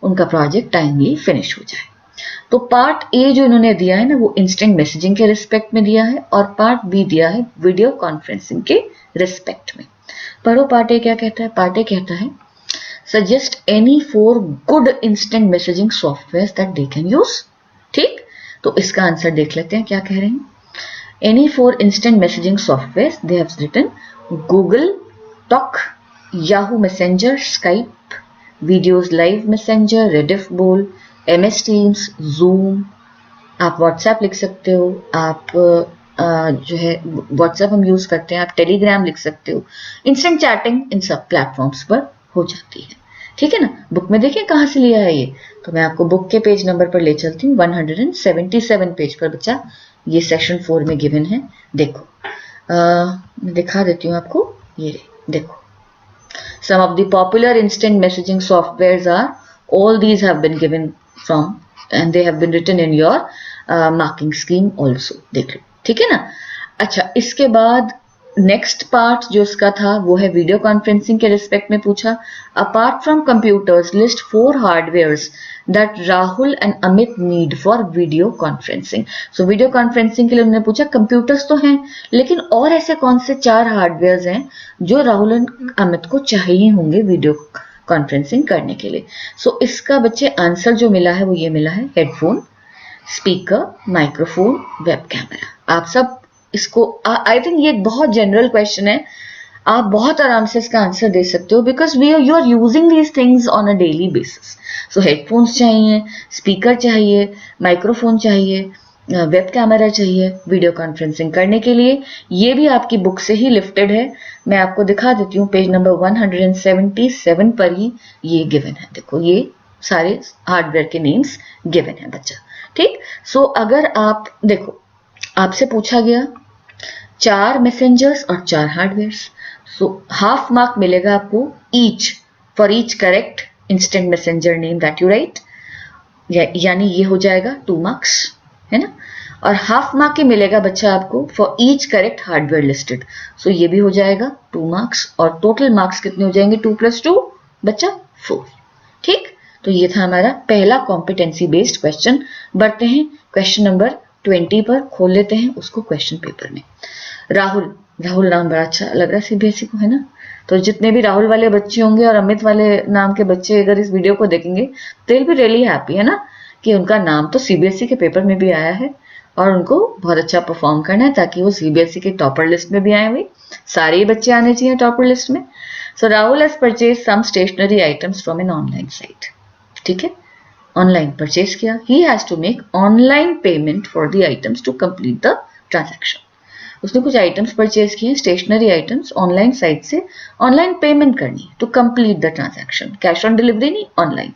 उनका प्रोजेक्ट टाइमली फिनिश हो जाए। तो पार्ट ए जो इन्होंने दिया है ना, वो इंस्टेंट मैसेजिंग के रिस्पेक्ट में दिया है, और पार्ट बी दिया है वीडियो कॉन्फ्रेंसिंग के रिस्पेक्ट में। पढ़ो पार्ट ए क्या कहता है। पार्ट ए कहता है suggest any 4 good instant messaging softwares that they can use, ठीक। तो इसका आंसर देख लेते हैं क्या कह रहे हैं। any 4 instant messaging softwares they have written: Google Talk, Yahoo Messenger, Skype, Videos Live Messenger, Rediffball, MS Teams, Zoom। आप WhatsApp लिख सकते हो, आप जो है WhatsApp हम यूज करते हैं, आप टेलीग्राम लिख सकते हो। इंस्टेंट चैटिंग इन सब प्लेटफॉर्म्स पर हो जाती है, ठीक है ना। बुक में देखिए कहां से लिया है ये, तो मैं आपको बुक के पेज नंबर पर ले चलती हूँ। 177 पेज पर बच्चा ये सेक्शन 4 में गिवन है। देखो मैं दिखा देती हूँ आपको, ये देखो। Some of the popular instant messaging softwares are, all these have been given from and they have been written in your marking scheme also, देख लो, ठीक है ना। अच्छा, इसके बाद नेक्स्ट पार्ट जो इसका था वो है वीडियो कॉन्फ्रेंसिंग के रिस्पेक्ट में पूछा। Apart from computers list 4 hardwares that Rahul and Amit need for video conferencing. So video conferencing के लिए उन्होंने पूछा कंप्यूटर्स तो हैं, लेकिन और ऐसे कौन से 4 हार्डवेयर्स हैं जो राहुल एंड अमित को चाहिए होंगे वीडियो कॉन्फ्रेंसिंग करने के लिए। सो इसका बच्चे आंसर जो मिला है वो ये मिला है: headphone, speaker, microphone, web camera. आप सब इसको आई थिंक ये एक बहुत जनरल क्वेश्चन है, आप बहुत आराम से इसका आंसर दे सकते हो because you are using these things on a daily basis. So headphones चाहिए, स्पीकर चाहिए, माइक्रोफोन चाहिए, वेब कैमरा चाहिए वीडियो कॉन्फ्रेंसिंग करने के लिए। ये भी आपकी बुक से ही लिफ्टेड है, मैं आपको दिखा देती हूँ पेज नंबर 177 पर ही ये गिवन है। देखो ये सारे हार्डवेयर के नेम्स गिवन है बच्चा, ठीक। सो अगर आप देखो, आपसे पूछा गया 4 मैसेंजर्स और 4 हार्डवेयर्स, सो हाफ मार्क मिलेगा आपको each for each correct instant messenger name that you right, यानी ये हो जाएगा 2 मार्क्स, है ना। और हाफ मार्क ही मिलेगा बच्चा आपको for each correct hardware listed, so ये भी हो जाएगा 2 मार्क्स। और टोटल मार्क्स कितने हो जाएंगे 2 + 2 बच्चा 4, ठीक। तो ये था हमारा पहला कॉम्पिटेंसी बेस्ड क्वेश्चन। बढ़ते हैं क्वेश्चन नंबर 20 पर, खोल लेते हैं उसको क्वेश्चन पेपर में। राहुल, राहुल नाम बड़ा अच्छा लग रहा है सीबीएसई को, है ना। तो जितने भी राहुल वाले बच्चे होंगे और अमित वाले नाम के बच्चे अगर इस वीडियो को देखेंगे तो विल बी रियली हैप्पी, है ना, कि उनका नाम तो सीबीएसई के पेपर में भी आया है और उनको बहुत अच्छा परफॉर्म करना है ताकि वो सीबीएसई के टॉपर लिस्ट में भी आए हुए। सारे ही बच्चे आने चाहिए टॉपर लिस्ट में। So Rahul has purchase some stationery items from an online site, ठीक है, ऑनलाइन परचेज किया। He has to make online payment for the items to complete the transaction. उसने कुछ आइटम्स परचेज किए, स्टेशनरी आइटम्स, ऑनलाइन साइट से online payment करनी है to complete the transaction, cash on delivery नहीं, online.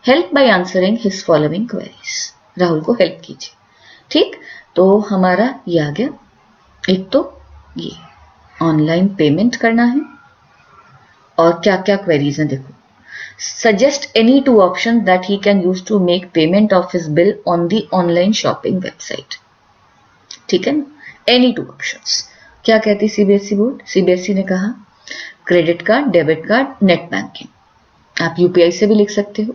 Help by answering his following queries, Rahul को help कीजिए, ठीक। तो हमारा ये आ गया, एक तो ये ऑनलाइन पेमेंट करना है और क्या क्या क्वेरीज हैं देखो। Suggest any 2 option that he can use to make payment of his bill on the online shopping website, ठीक है ना। एनी 2 ऑप्शंस, क्या कहती सीबीएसई बोर्ड, सीबीएसई ने कहा credit card, debit card, net banking, आप यूपीआई से भी लिख सकते हो,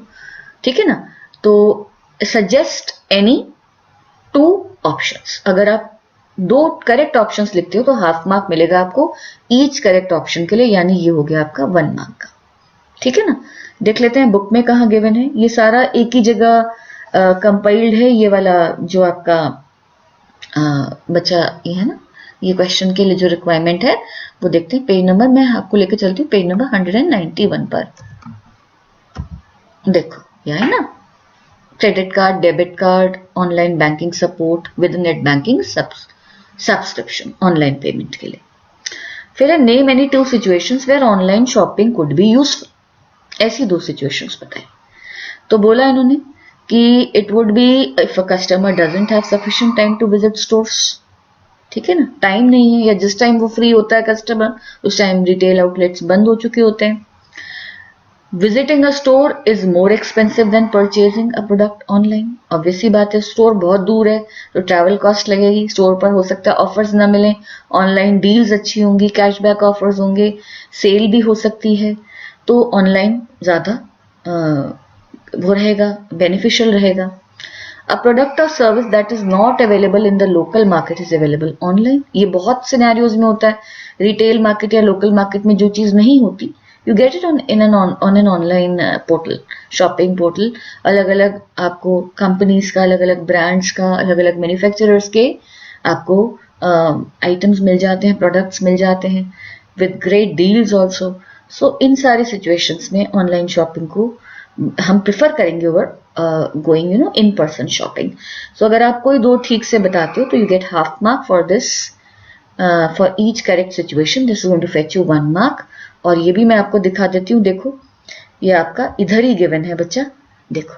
ठीक है ना। तो सजेस्ट एनी 2 ऑप्शंस, अगर आप 2 करेक्ट ऑप्शंस लिखते हो तो हाफ मार्क मिलेगा आपको ईच करेक्ट ऑप्शन के लिए, यानी ये हो गया आपका 1 मार्क का, ठीक है ना। देख लेते हैं बुक में कहाँ गिवन है, ये सारा एक ही जगह कंपाइल्ड है, ये वाला जो आपका बच्चा ये है ना, ये क्वेश्चन के लिए जो रिक्वायरमेंट है वो देखते हैं। पेज नंबर मैं आपको लेकर चलती हूँ पेज नंबर 191 पर, देखो यह है ना, credit card, debit card, online banking support with net banking subscription, online payment के लिए। फिर name any 2 situations where online shopping could be useful, ऐसी 2 सिचुएशंस बताएं। तो बोला इन्होंने कि it would be if a customer doesn't have sufficient time to visit stores, ठीक है ना, टाइम नहीं है या जिस टाइम वो फ्री होता है कस्टमर उस टाइम रिटेल आउटलेट्स बंद हो चुके होते हैं। Visiting a store is more expensive than purchasing a product online, obvious सी बात है, स्टोर बहुत दूर है तो ट्रैवल कॉस्ट लगेगी, स्टोर पर हो सकता है ऑफर्स ना मिले, ऑनलाइन डील्स अच्छी होंगी, कैशबैक ऑफर्स होंगे, सेल भी हो सकती है, तो ऑनलाइन ज़्यादा वो रहेगा, बेनिफिशियल रहेगा। अ प्रोडक्ट और service that is not available in the local market is available online, ये बहुत सिनेरियोज में होता है, रिटेल मार्केट या लोकल मार्केट में जो चीज़ नहीं होती you get it on an online portal, shopping portal. अलग अलग आपको कंपनीज का, अलग अलग ब्रांड्स का, अलग अलग मैन्युफैक्चरर्स के आपको आइटम्स मिल जाते हैं, प्रोडक्ट्स मिल जाते हैं with great deals also. So इन सारी सिचुएशंस में ऑनलाइन शॉपिंग को हम प्रिफर करेंगे over going in person shopping. So अगर आप कोई 2 ठीक से बताते हो तो you get half mark for this, for each correct situation this is going to fetch you 1 mark. और ये भी मैं आपको दिखा देती हूँ, देखो ये आपका इधर ही गिवन है बच्चा, देखो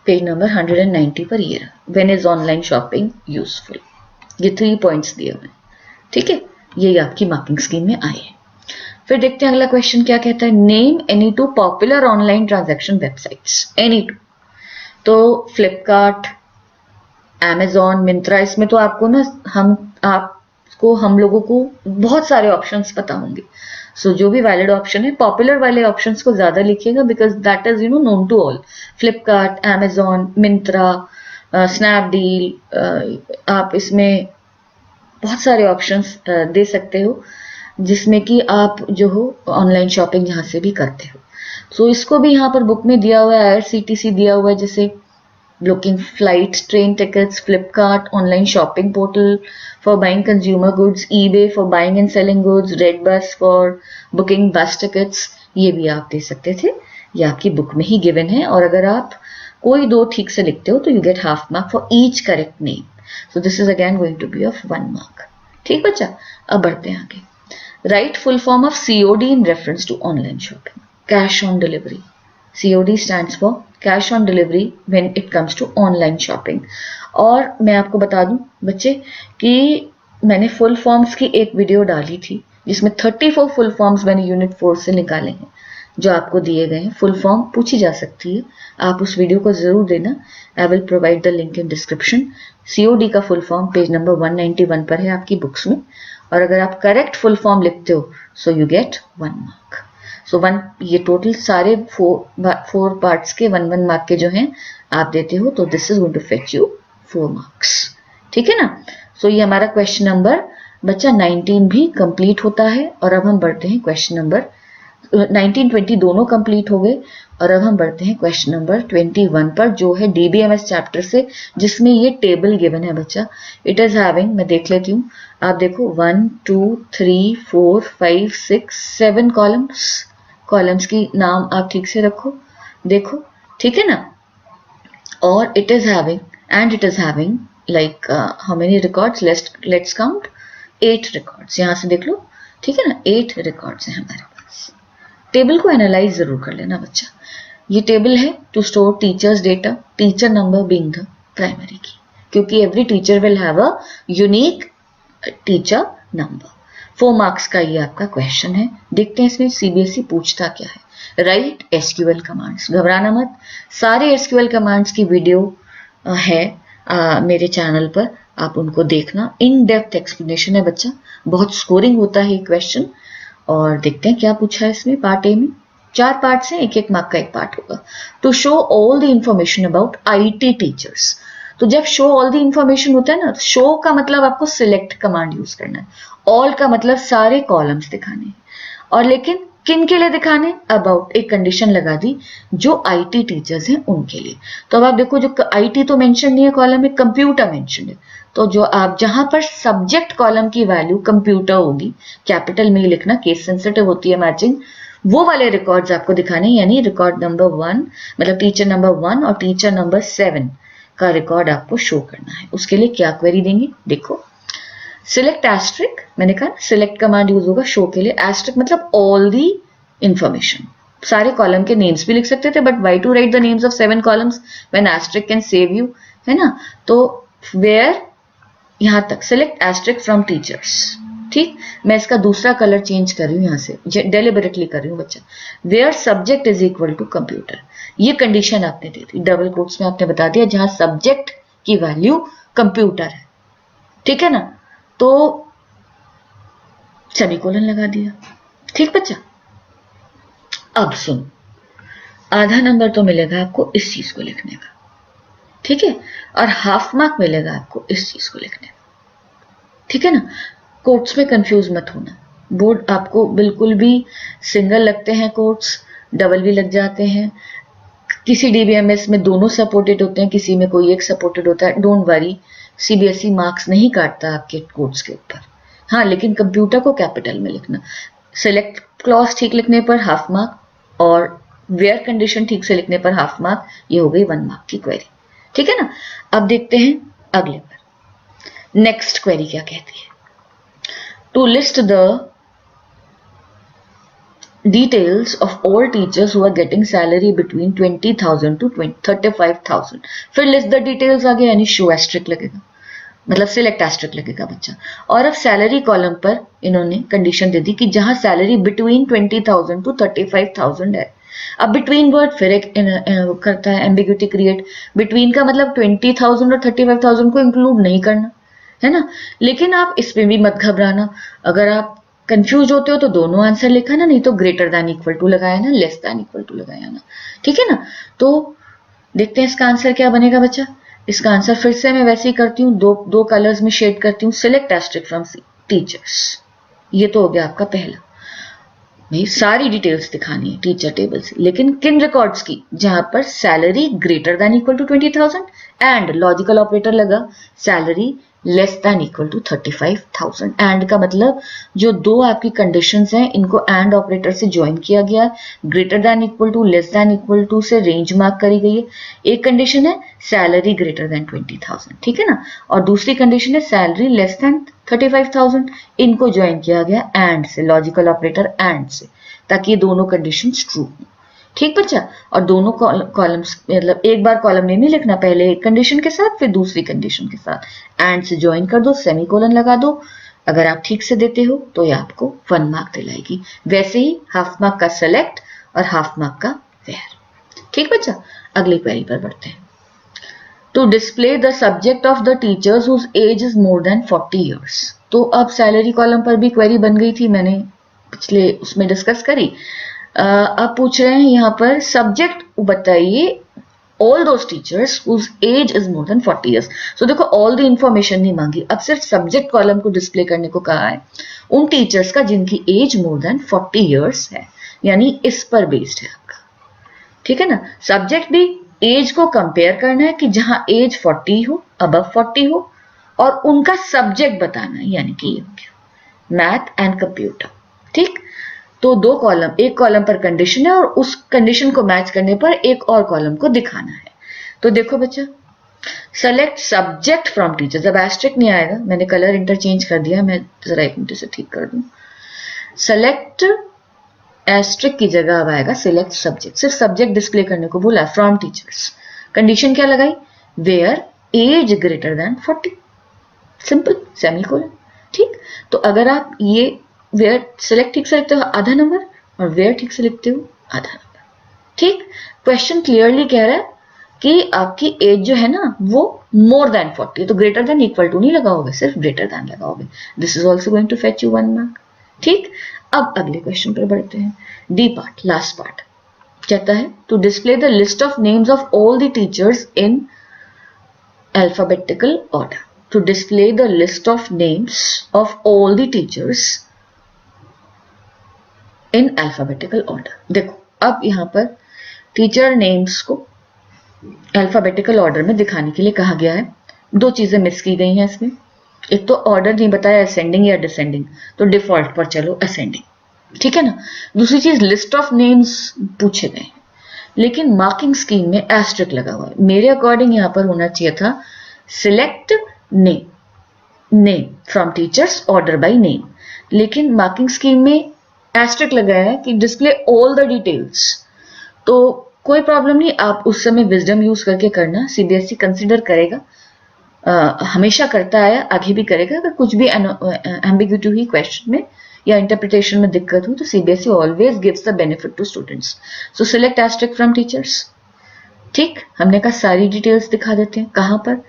पेज नंबर 190 पर ये रहा, when is online shopping useful, ये 3 पॉइंट्स दिए हुए, ठीक है, ये आपकी मार्किंग स्कीम में आए हैं। फिर देखते हैं अगला क्वेश्चन क्या कहता है, name any 2 popular online transaction websites, any 2। तो फ्लिपकार्ट, अमेजॉन, मिंत्रा, इसमें तो आपको ना हम लोगों को बहुत सारे ऑप्शंस पता होंगे। सो जो भी वैलिड ऑप्शन है, पॉपुलर वाले ऑप्शंस को ज्यादा लिखिएगा because that is known to all. Flipkart, Amazon, Myntra, Snapdeal, आप इसमें बहुत सारे ऑप्शंस दे सकते हो जिसमें कि आप जो हो ऑनलाइन शॉपिंग यहाँ से भी करते हो। सो इसको भी यहाँ पर बुक में दिया हुआ है, IRCTC दिया हुआ है, जैसे booking flights, train tickets, Flipkart, online shopping portal for buying consumer goods, eBay for buying and selling goods, Redbus for booking bus tickets, ये भी आप दे सकते थे, ये आपकी बुक में ही गिवन है। और अगर आप कोई दो ठीक से लिखते हो तो you get half mark for each correct name. So this is again going to be of 1 mark. ठीक बच्चा, अब बढ़ते हैं आगे। Write full form of COD in reference to online shopping, cash on delivery. COD stands for cash on delivery when it comes to online shopping. और मैं आपको बता दूं बच्चे कि मैंने फुल फॉर्म्स की एक वीडियो डाली थी जिसमें 34 फुल फॉर्म्स मैंने यूनिट 4 से निकाले हैं जो आपको दिए गए हैं। फुल फॉर्म पूछी जा सकती है, आप उस वीडियो को जरूर देना। I will provide the link in description. COD का फुल फॉर्म पेज नंबर 191 पर है आपकी बुक्स में, और अगर आप करेक्ट फुल फॉर्म लिखते हो सो यू गेट 1 मार्क। सो 1, ये टोटल सारे 4 पार्ट्स के 1 मार्क के जो हैं आप देते हो, तो this is going to fetch you 4 marks. ठीक है ना। सो ये हमारा क्वेश्चन नंबर बच्चा 19 भी कंप्लीट होता है। और अब हम बढ़ते हैं क्वेश्चन नंबर 19, 20 दोनों कंप्लीट हो गए। और अब हम बढ़ते हैं क्वेश्चन नंबर 21 पर, जो है DBMS चैप्टर से, जिसमें ये टेबल गिवन है बच्चा। इट इज हैविंग, मैं देख लेती हूँ, आप देखो 1 2 3 4 5 6 7 कॉलम्स। कॉलम्स की नाम आप ठीक से रखो, देखो, ठीक है ना। और it is having like how many records, let's count 8 records. यहां से देख लो, ठीक है ना, 8 रिकॉर्ड्स हैं हमारे पास। टेबल को एनालाइज जरूर कर लेना बच्चा। ये टेबल है to store teachers data, teacher number being the primary key, क्योंकि every teacher will have a unique teacher number. 4 marks का ये आपका क्वेश्चन है। देखते हैं इसमें CBSE पूछता क्या है। राइट SQL कमांड्स, घबराना मत, सारे SQL कमांड्स की वीडियो है मेरे चैनल पर, आप उनको देखना। इन डेप्थ एक्सप्लेनेशन है बच्चा, बहुत स्कोरिंग होता है ये क्वेश्चन। और देखते हैं क्या पूछा है इसमें। पार्ट ए में 4 पार्ट्स हैं, 1-1 मार्क का एक पार्ट होगा। To show all the information about IT teachers. तो जब शो ऑल द इंफॉर्मेशन होता है ना, शो का मतलब आपको सिलेक्ट कमांड यूज करना है, ऑल का मतलब सारे कॉलम्स दिखाने हैं। और लेकिन किन के लिए दिखाने, अबाउट एक कंडीशन लगा दी, जो IT टीचर्स हैं उनके लिए। तो अब आप देखो, जो IT तो मेंशन नहीं है कॉलम में, कंप्यूटर मेंशन है। तो जो आप जहां पर सब्जेक्ट कॉलम की वैल्यू कंप्यूटर होगी, कैपिटल में ही लिखना, केस सेंसिटिव होती है मैचिंग, वो वाले रिकॉर्ड्स आपको दिखाने। यानी रिकॉर्ड नंबर 1 मतलब टीचर नंबर 1 और टीचर नंबर 7 का रिकॉर्ड आपको शो करना है। उसके लिए क्या क्वेरी देंगे, देखो, सिलेक्ट एस्ट्रिक, मैंने कहा सिलेक्ट कमांड यूज होगा शो के लिए। एस्ट्रिक मतलब ऑल दी इंफॉर्मेशन, सारे कॉलम के नेम्स भी लिख सकते थे, but why to write the names of 7 columns when asterisk can save you, है ना। तो वेयर, यहां तक सिलेक्ट एस्ट्रिक फ्रॉम टीचर्स। ठीक, मैं इसका दूसरा कलर चेंज कर रही हूं, यहां से डेलिबरेटली कर रही हूं बच्चा। Where subject is equal to computer, ये कंडीशन आपने दे दी, डबल कोट्स में आपने बता दिया, जहां सब्जेक्ट की वैल्यू कंप्यूटर है, ठीक है ना। तो सेमीकोलन लगा दिया। ठीक बच्चा, अब सुन, आधा नंबर तो मिलेगा आपको इस चीज को लिखने का, ठीक है, और हाफ मार्क मिलेगा आपको इस चीज को लिखने का, ठीक है ना। कोट्स में कंफ्यूज मत होना, बोर्ड आपको बिल्कुल भी सिंगल लगते हैं कोट्स, डबल भी लग जाते हैं। किसी DBMS में दोनों सपोर्टेड होते हैं, किसी में कोई एक सपोर्टेड होता है। डोंट वरी, CBSE मार्क्स नहीं काटता आपके कोट्स के ऊपर। हाँ, लेकिन कंप्यूटर को कैपिटल में लिखना, सिलेक्ट क्लॉज ठीक लिखने पर हाफ मार्क, और वेयर कंडीशन ठीक से लिखने पर हाफ मार्क। ये हो गई 1 मार्क की क्वेरी, ठीक है ना। अब देखते हैं अगले पर, नेक्स्ट क्वेरी क्या कहती है। To list the details of all teachers who are getting salary between 20,000 to 35,000। फिर लिस्ट द डिटेल्स आ गया, यानी शो एस्ट्रिक लगेगा, मतलब सिलेक्ट एस्ट्रिक लगेगा बच्चा। और अब सैलरी कॉलम पर इन्होंने कंडीशन दे दी कि जहां सैलरी बिटवीन 20,000 टू 35,000 है। अब बिटवीन वर्ड फिर एक करता है एम्बिग्यूटी क्रिएट। बिटवीन का मतलब 20,000 और 35,000 को इंक्लूड नहीं करना, है ना। लेकिन आप इसमें भी मत घबराना, अगर आप कंफ्यूज होते हो तो दोनों आंसर लिखा ना, नहीं तो ग्रेटर दैन इक्वल टू लगाया ना, लेस दैन इक्वल टू लगाया ना, ठीक है ना। तो देखते हैं इसका आंसर क्या बनेगा बच्चा। इसका आंसर फिर से मैं वैसे ही करती हूँ, दो कलर्स में शेड करती हूँ। सिलेक्ट एस्ट्रिक फ्रॉम टीचर्स, ये तो हो गया आपका पहला। भाई सारी डिटेल्स दिखानी है टीचर टेबल से, लेकिन किन रिकॉर्ड्स की, जहां पर salary greater than equal to 20,000 and logical operator लगा, salary less than equal to 35,000। And का मतलब जो दो आपकी कंडीशंस हैं इनको एंड ऑपरेटर से ज्वाइन किया गया, greater than equal to less than equal to से रेंज मार्क करी गई है। एक कंडीशन है सैलरी ग्रेटर देन 20,000, ठीक है ना, और दूसरी कंडीशन है सैलरी लेस देन 35,000। इनको ज्वाइन किया गया एंड से, लॉजिकल ऑपरेटर एंड से, ताकि ये दोनों कंडीशंस ट्रू हो। ठीक बच्चा, और दोनों कॉलम्स मतलब एक बार कॉलम नेम नहीं लिखना, पहले एक कंडीशन के साथ फिर दूसरी कंडीशन के साथ, एंड से ज्वाइन कर दो, सेमीकोलन लगा दो। अगर आप ठीक से देते हो तो ये आपको 1 मार्क दिलाएगी। वैसे ही हाफ मार्क का सेलेक्ट और हाफ मार्क का वेयर। ठीक बच्चा, अगली क्वेरी पर बढ़ते हैं। To display the subject of the teachers whose age is more than 40 years. तो अब सैलरी कॉलम पर भी क्वेरी बन गई थी, मैंने पिछले उसमें डिस्कस करी। अब पूछ रहे हैं यहाँ पर सब्जेक्ट बताइए all those teachers whose age is more than 40 years. So देखो ऑल द इंफॉर्मेशन नहीं मांगी, अब सिर्फ सब्जेक्ट कॉलम को डिस्प्ले करने को कहा है उन टीचर्स का जिनकी एज मोर देन 40 ईयर्स है, यानी इस पर बेस्ड है आपका। ठीक है ना, सब्जेक्ट भी एज को कंपेयर करना है कि जहां एज 40 हो, अबव 40 हो, और उनका सब्जेक्ट बताना है, यानी कि ये हो गया मैथ एंड कंप्यूटर। ठीक, तो दो कॉलम, एक कॉलम पर कंडीशन है और उस कंडीशन को मैच करने पर एक और कॉलम को दिखाना है। तो देखो बच्चा, सेलेक्ट सब्जेक्ट फ्रॉम टीचर्स, अब एस्ट्रिक नहीं आएगा, मैंने कलर इंटरचेंज कर दिया, मैं जरा एक मिनट से ठीक कर दूं। सेलेक्ट एस्ट्रिक की जगह अब आएगा सिलेक्ट सब्जेक्ट, सिर्फ सब्जेक्ट डिस्प्ले करने को बोला फ्रॉम टीचर्स। कंडीशन क्या लगाई, where age greater than 40, simple, semicolon. ठीक, तो अगर आप ये वेयर सिलेक्ट ठीक से लिखते हो आधा नंबर और वेयर ठीक से लिखते हो आधा नंबर। ठीक, क्वेश्चन क्लियरली कह रहा है कि आपकी एज जो है ना वो मोर देन 40, तो ग्रेटर देन इक्वल टू नहीं लगाओगे, सिर्फ ग्रेटर देन लगाओगे। This is also going to fetch you 1 mark. ठीक, अब अगले क्वेश्चन पर बढ़ते हैं। डी पार्ट, लास्ट पार्ट कहता है to display the list of names of all the teachers in alphabetical order. To display the list of names of all the teachers in alphabetical order. देखो अब यहाँ पर teacher names को alphabetical order में दिखाने के लिए कहा गया है। दो चीजें मिस की गई हैं इसमें, एक तो ऑर्डर नहीं बताया असेंडिंग या डिसेंडिंग, तो डिफॉल्ट पर चलो असेंडिंग, ठीक है ना। दूसरी चीज लिस्ट ऑफ नेम्स पूछे गए हैं, लेकिन मार्किंग स्कीम में एस्ट्रिक लगा हुआ है। मेरे अकॉर्डिंग यहाँ पर होना चाहिए था select name from teachers order by name, लेकिन मार्किंग स्कीम में एस्ट्रिक लगाया है कि डिस्प्ले ऑल द डिटेल्स। तो कोई प्रॉब्लम नहीं, आप उस समय विजडम यूज करके करना, सीबीएसई कंसिडर करेगा, हमेशा करता है, आगे भी करेगा। अगर कुछ भी एम्बिग्यूटी हुई क्वेश्चन में या इंटरप्रिटेशन में दिक्कत हो तो CBSE always gives the benefit to students. So select asterisk from teachers. ठीक, हमने कहा सारी डिटेल्स दिखा देते हैं। कहां पर,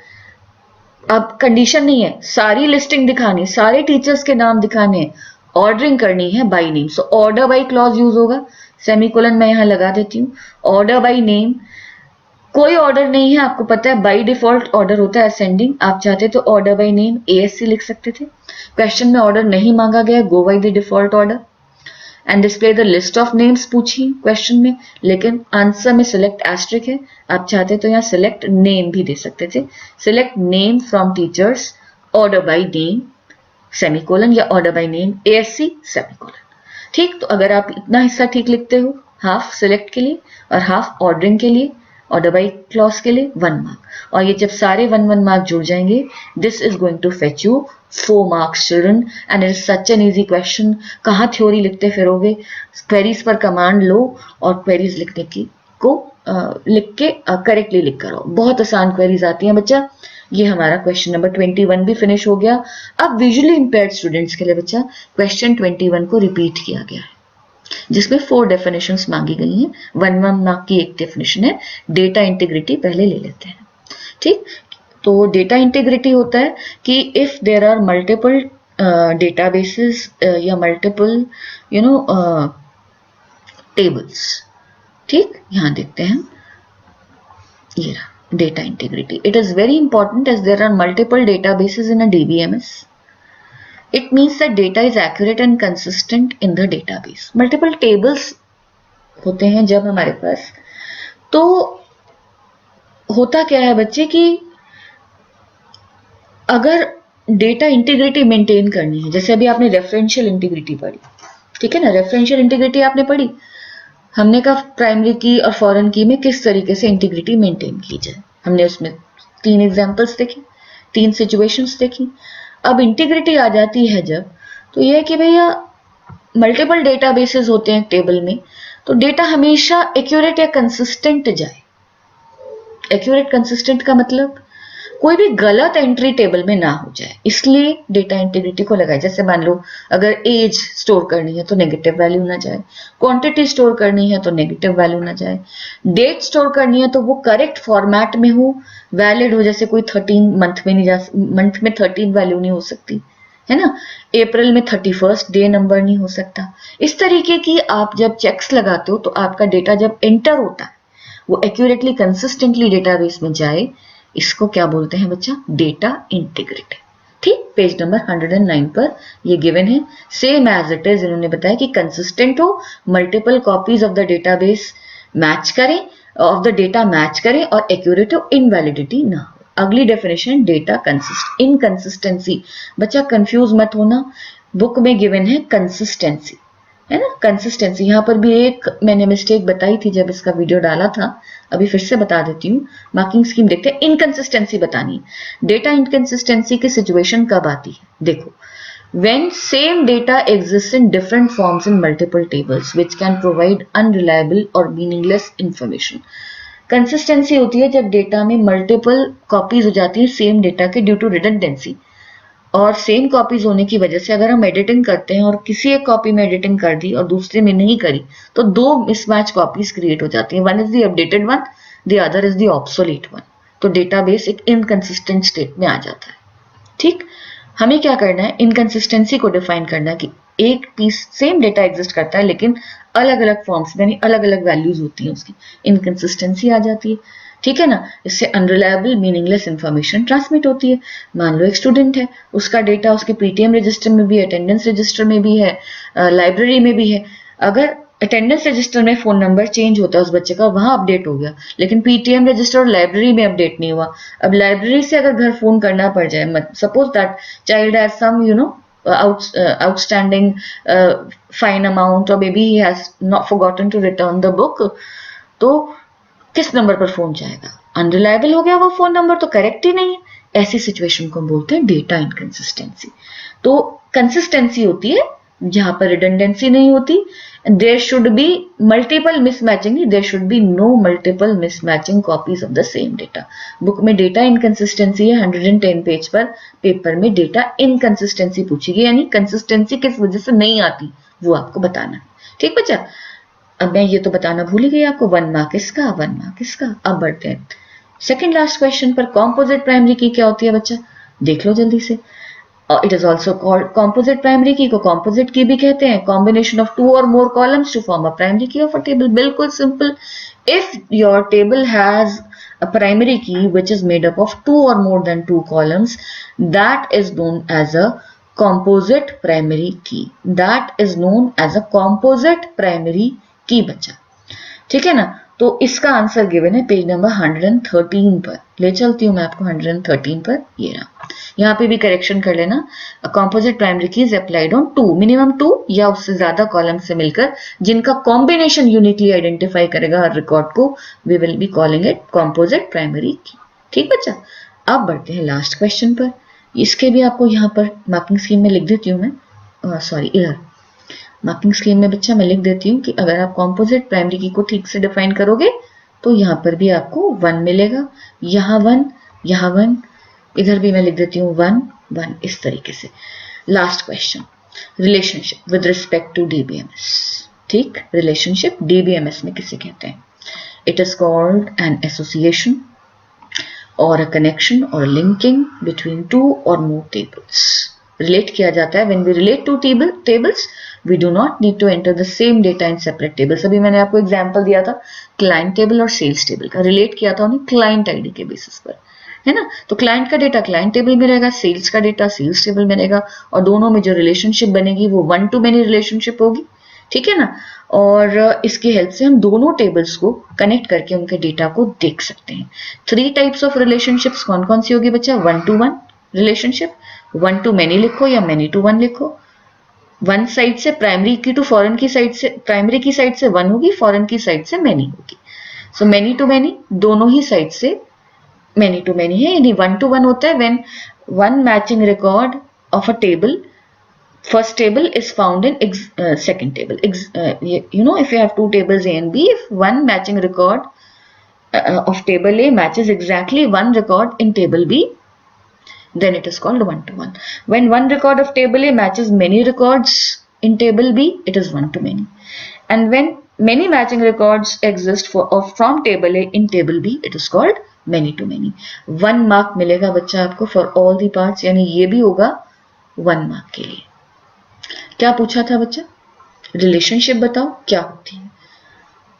अब कंडीशन नहीं है, सारी लिस्टिंग दिखानी, सारे टीचर्स के नाम दिखाने, ऑर्डरिंग करनी है by name. So order by clause use होगा, सेमीकोलन मैं यहां लगा देती हूँ। ऑर्डर बाय नेम, कोई ऑर्डर नहीं है, आपको पता है बाय डिफॉल्ट ऑर्डर होता है असेंडिंग। आप चाहते तो ऑर्डर बाय नेम एएससी लिख सकते थे, क्वेश्चन में ऑर्डर नहीं मांगा गया, go by the default order and display the list of names पूछी क्वेश्चन में, लेकिन आंसर में सिलेक्ट एस्ट्रिक है। आप चाहते तो यहाँ सिलेक्ट नेम भी दे सकते थे, select name from teachers order by name semicolon, या order by name ASC semicolon. ठीक, तो अगर आप इतना हिस्सा ठीक लिखते हो, हाफ सिलेक्ट के लिए और हाफ ऑर्डरिंग के लिए, ऑर्डर बाय क्लॉज के लिए 1 मार्क, और ये जब सारे 1-1 मार्क जुड़ जाएंगे, this is going to fetch you 4 marks children, and it is such an easy question. कहाँ थ्योरी लिखते फिरोगे, क्वेरीज पर कमांड लो और क्वेरीज लिखने की को लिख के करेक्टली लिख करो, बहुत आसान क्वेरीज आती हैं बच्चा। ये हमारा क्वेश्चन नंबर 21 भी फिनिश हो गया। अब विजुअली इंपेयर्ड स्टूडेंट्स के लिए बच्चा क्वेश्चन 21 को रिपीट किया गया है, जिसमें 4 डेफिनेशंस मांगी गई हैं। 1 मार्क की एक डेफिनेशन है, डेटा इंटीग्रिटी पहले ले लेते हैं। ठीक, तो डेटा इंटीग्रिटी होता है कि if there are multiple databases या मल्टीपल टेबल्स। ठीक, यहां देखते हैं, ये रहा data integrity. It is very important as there are multiple databases in a DBMS. It means that data is accurate and consistent in the database. Multiple tables होते हैं जब हमारे पास, तो होता क्या है बच्चे कि अगर डेटा इंटीग्रिटी मेंटेन करनी है, जैसे अभी आपने रेफरेंशियल इंटीग्रिटी पढ़ी, ठीक है ना, रेफरेंशियल इंटीग्रिटी आपने पढ़ी, हमने कहा प्राइमरी की और फॉरेन की में किस तरीके से इंटीग्रिटी मेंटेन की जाए, हमने उसमें 3 एग्जांपल्स देखी, 3 सिचुएशंस देखी। अब इंटीग्रिटी आ जाती है जब, तो यह है कि भैया मल्टीपल डेटाबेसेस होते हैं टेबल में, तो डेटा हमेशा एक्यूरेट या कंसिस्टेंट जाए। एक्यूरेट कंसिस्टेंट का मतलब कोई भी गलत एंट्री टेबल में ना हो जाए, इसलिए डेटा इंटीग्रिटी को लगाए। जैसे मान लो अगर एज स्टोर करनी है तो नेगेटिव वैल्यू ना जाए, क्वांटिटी स्टोर करनी है तो नेगेटिव वैल्यू ना जाए, डेट स्टोर करनी है तो वो करेक्ट फॉर्मेट में हो, वैलिड हो। जैसे कोई 13 मंथ में नहीं जा, मंथ में 13 वैल्यू नहीं हो सकती है ना, अप्रैल में 31 डे नंबर नहीं हो सकता। इस तरीके की आप जब चेक्स लगाते हो तो आपका डेटा जब एंटर होता है वो एक्यूरेटली कंसिस्टेंटली डेटाबेस में जाए, इसको क्या बोलते हैं बच्चा, डेटा इंटीग्रिटी। ठीक, पेज नंबर 109 पर ये गिवन है, सेम एज इट इज इन्होंने बताया कि कंसिस्टेंट हो, multiple copies of the database match करें, ऑफ द डेटा मैच करें और एक्यूरेट हो, इनवैलिडिटी ना हो। अगली डेफिनेशन डेटा इनकंसिस्टेंसी, बच्चा कंफ्यूज मत होना, बुक में गिवन है कंसिस्टेंसी, है ना, कंसिस्टेंसी। यहां पर भी एक मैंने मिस्टेक बताई थी जब इसका वीडियो डाला था, अभी फिर से बता देती हूँ। मार्किंग स्कीम देखते हैं, इनकंसिस्टेंसी बतानी है। डेटा इनकंसिस्टेंसी की सिचुएशन कब आती है, देखो, when same data exists in different forms in multiple tables which can provide unreliable or meaningless information। Consistency होती है जब डेटा में मल्टीपल कॉपीज हो जाती है सेम डेटा के ड्यू टू रिडंडेंसी, और सेम कॉपीज होने की वजह से अगर हम एडिटिंग करते हैं और किसी एक कॉपी में एडिटिंग कर दी और दूसरे में नहीं करी तो 2 मिसमैच कॉपीज क्रिएट हो जाती हैं, one is the updated one, the other is the obsolete one, तो डेटाबेस एक इनकंसिस्टेंट स्टेट में आ जाता है। ठीक, हमें क्या करना है, इनकंसिस्टेंसी को डिफाइन करना है कि एक पीस सेम डेटा एग्जिस्ट करता है लेकिन अलग अलग फॉर्म्स में, अलग अलग वैल्यूज होती हैं उसकी, इनकंसिस्टेंसी आ जाती है। ठीक है ना, इससे अनरिलायबल मीनिंगलेस इंफॉर्मेशन ट्रांसमिट होती है। मान लो एक स्टूडेंट है, उसका डेटा उसके पीटीएम रजिस्टर में भी है, अटेंडेंस रजिस्टर में भी है, लाइब्रेरी में भी है। अगर अटेंडेंस रजिस्टर में फोन नंबर चेंज होता है उस बच्चे का, वहां अपडेट हो गया, लेकिन पीटीएम रजिस्टर और लाइब्रेरी में अपडेट नहीं हुआ। अब लाइब्रेरी से अगर घर फोन करना पड़ जाए, suppose that child has some outstanding fine amount or maybe he has not forgotten to return the book, तो किस नंबर पर फोन जाएगा, अनरिलायबल हो गया वो फोन नंबर, तो करेक्ट ही नहीं है। ऐसी सिचुएशन को बोलते हैं डेटा इनकंसिस्टेंसी। तो कंसिस्टेंसी होती है जहां पर रिडंडेंसी नहीं होती, there should be multiple mismatching, there should be no multiple mismatching copies of the same data. Book में डेटा इनकंसिस्टेंसी है 110 पेज पर, पेपर में डेटा इनकंसिस्टेंसी पूछेगी, यानी कंसिस्टेंसी किस वजह से नहीं आती वो आपको बताना है। ठीक बच्चा, अब मैं ये तो बताना भूल ही गई आपको, 1 मार्क इसका, 1 मार्क इसका। अब बढ़ते हैं सेकंड लास्ट क्वेश्चन पर, कॉम्पोजिट प्राइमरी की क्या होती है बच्चा, देख लो जल्दी से। It is also called composite primary की को कॉम्पोजिट की भी कहते हैं, कॉम्बिनेशन ऑफ 2 और more columns to form a primary key of a table. बिल्कुल simple, if your table has a primary key which is made up of 2 or more than 2 columns, that is known as a composite primary key, that is known as a composite primary key बच्चा। ठीक है ना, तो इसका answer given है page number 113 पर, ले चलती हूं मैं आपको 113 पर, ये रहा। यहाँ पे भी करेक्शन कर लेना, कंपोजिट प्राइमरी की इज अप्लाइड ऑन 2, मिनिमम 2 या उससे ज्यादा कॉलम से मिलकर जिनका कॉम्बिनेशन यूनिकली आइडेंटिफाई करेगा हर रिकॉर्ड को, we will be calling it composite primary key. ठीक बच्चा, अब बढ़ते हैं लास्ट क्वेश्चन पर, इसके भी आपको यहाँ पर मार्किंग स्कीम में लिख देती हूँ मैं, सॉरी इधर मार्किंग स्कीम में बच्चा मैं लिख देती हूँ कि अगर आप कॉम्पोजिट प्राइमरी की को ठीक से डिफाइन करोगे तो यहाँ पर भी आपको 1 मिलेगा, यहाँ 1, यहाँ 1, इधर भी मैं लिख देती हूँ 1 1, इस तरीके से। Last question, relationship with respect to DBMS. ठीक, रिलेशनशिप डीबीएमएस में किसे कहते हैं, it is called an association और अ कनेक्शन और लिंकिंग बिटवीन 2 और मोर टेबल्स। रिलेट किया जाता है, when we relate to tables we do not need to enter the same data in separate tables। अभी मैंने आपको एग्जांपल दिया था क्लाइंट टेबल और सेल्स टेबल का, रिलेट किया था उन्हें क्लाइंट आईडी के बेसिस पर, है ना। तो क्लाइंट का डेटा क्लाइंट टेबल में रहेगा, सेल्स का डेटा सेल्स टेबल में रहेगा, और दोनों में जो रिलेशनशिप बनेगी वो 1 to many रिलेशनशिप होगी। ठीक है ना। और इसकी हेल्प से हम दोनों टेबल्स को कनेक्ट करके उनके डेटा को देख सकते हैं। 3 टाइप्स ऑफ रिलेशनशिप्स कौन कौन सी होगी बच्चा? 1-to-1 रिलेशनशिप, 1-to-many लिखो या many-to-1 लिखो। वन साइड से प्राइमरी की टू फॉरेन की साइड से, प्राइमरी की साइड से 1 होगी, फॉरेन की साइड से many होगी। सो many-to-many दोनों ही साइड से many-to-many है। यानी 1-to-1 होता है when one matching record of a table, first table is found in second table. If you have 2 tables A and B, if one matching record of table A matches exactly one record in table B, then it is called 1-to-1. When one record of table A matches many records in table B, it is 1-to-many. And when many matching records exist from table A in table B, it is called many-to-many. 1 mark मिलेगा बच्चा आपको for all the parts, यानी ये भी होगा 1 mark के लिए। क्या पूछा था बच्चा? रिलेशनशिप बताओ क्या होती है।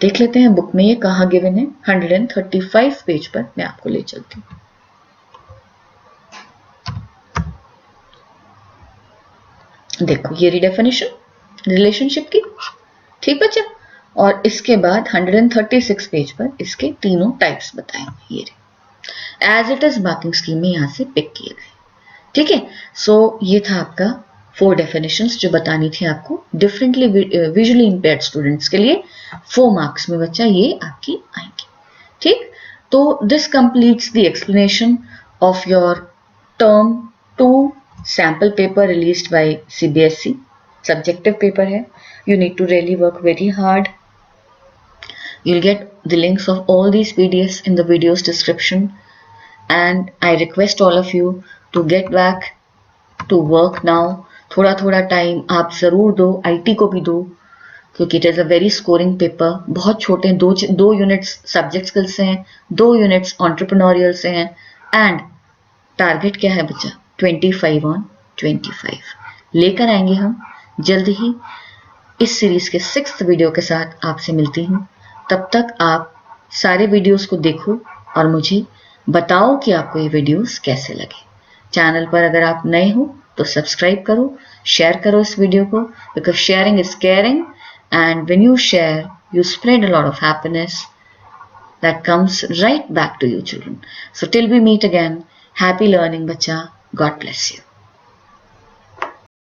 देख लेते हैं बुक में ये कहाँ गिवन है। 135 पेज पर मैं आपको ले चलती हूँ। देखो ये रिडेफिनेशन रिलेशनशिप की, ठीक बच्चा। और इसके बाद 136 पेज पर इसके तीनों टाइप्स बताए ये as it is marking scheme में यहां से पिक किए गए, ठीक है। सो ये था आपका 4 डेफिनेशंस जो बतानी थी आपको डिफरेंटली विजुअली इंपेयर्ड स्टूडेंट्स के लिए। 4 मार्क्स में बच्चा ये आपकी आएंगे, ठीक। तो this completes the explanation of your term 2 sample paper released by CBSE। Subjective paper है, you need to really work very hard. You'll get the links of all these PDFs in the video's description, and I request all of you to get back to work now. थोड़ा थोड़ा time आप जरूर दो, IT को भी दो, क्योंकि it is a very scoring paper. बहुत छोटे हैं, 2 यूनिट्स सब्जेक्ट स्किल से हैं, 2 यूनिट्स एंटरप्रेन्योरियल से हैं, एंड टारगेट क्या है बच्चा? 25 on 25 लेकर आएंगे हम जल्द ही। इस सीरीज के 6th वीडियो के साथ आपसे मिलती हूँ। तब तक आप सारे वीडियोस को देखो और मुझे बताओ कि आपको ये वीडियोस कैसे लगे। चैनल पर अगर आप नए हो तो सब्सक्राइब करो, शेयर करो इस वीडियो को, because sharing is caring, and when you share you spread a lot of happiness that comes right back to you children. So till we meet again, happy learning bacha. God bless you.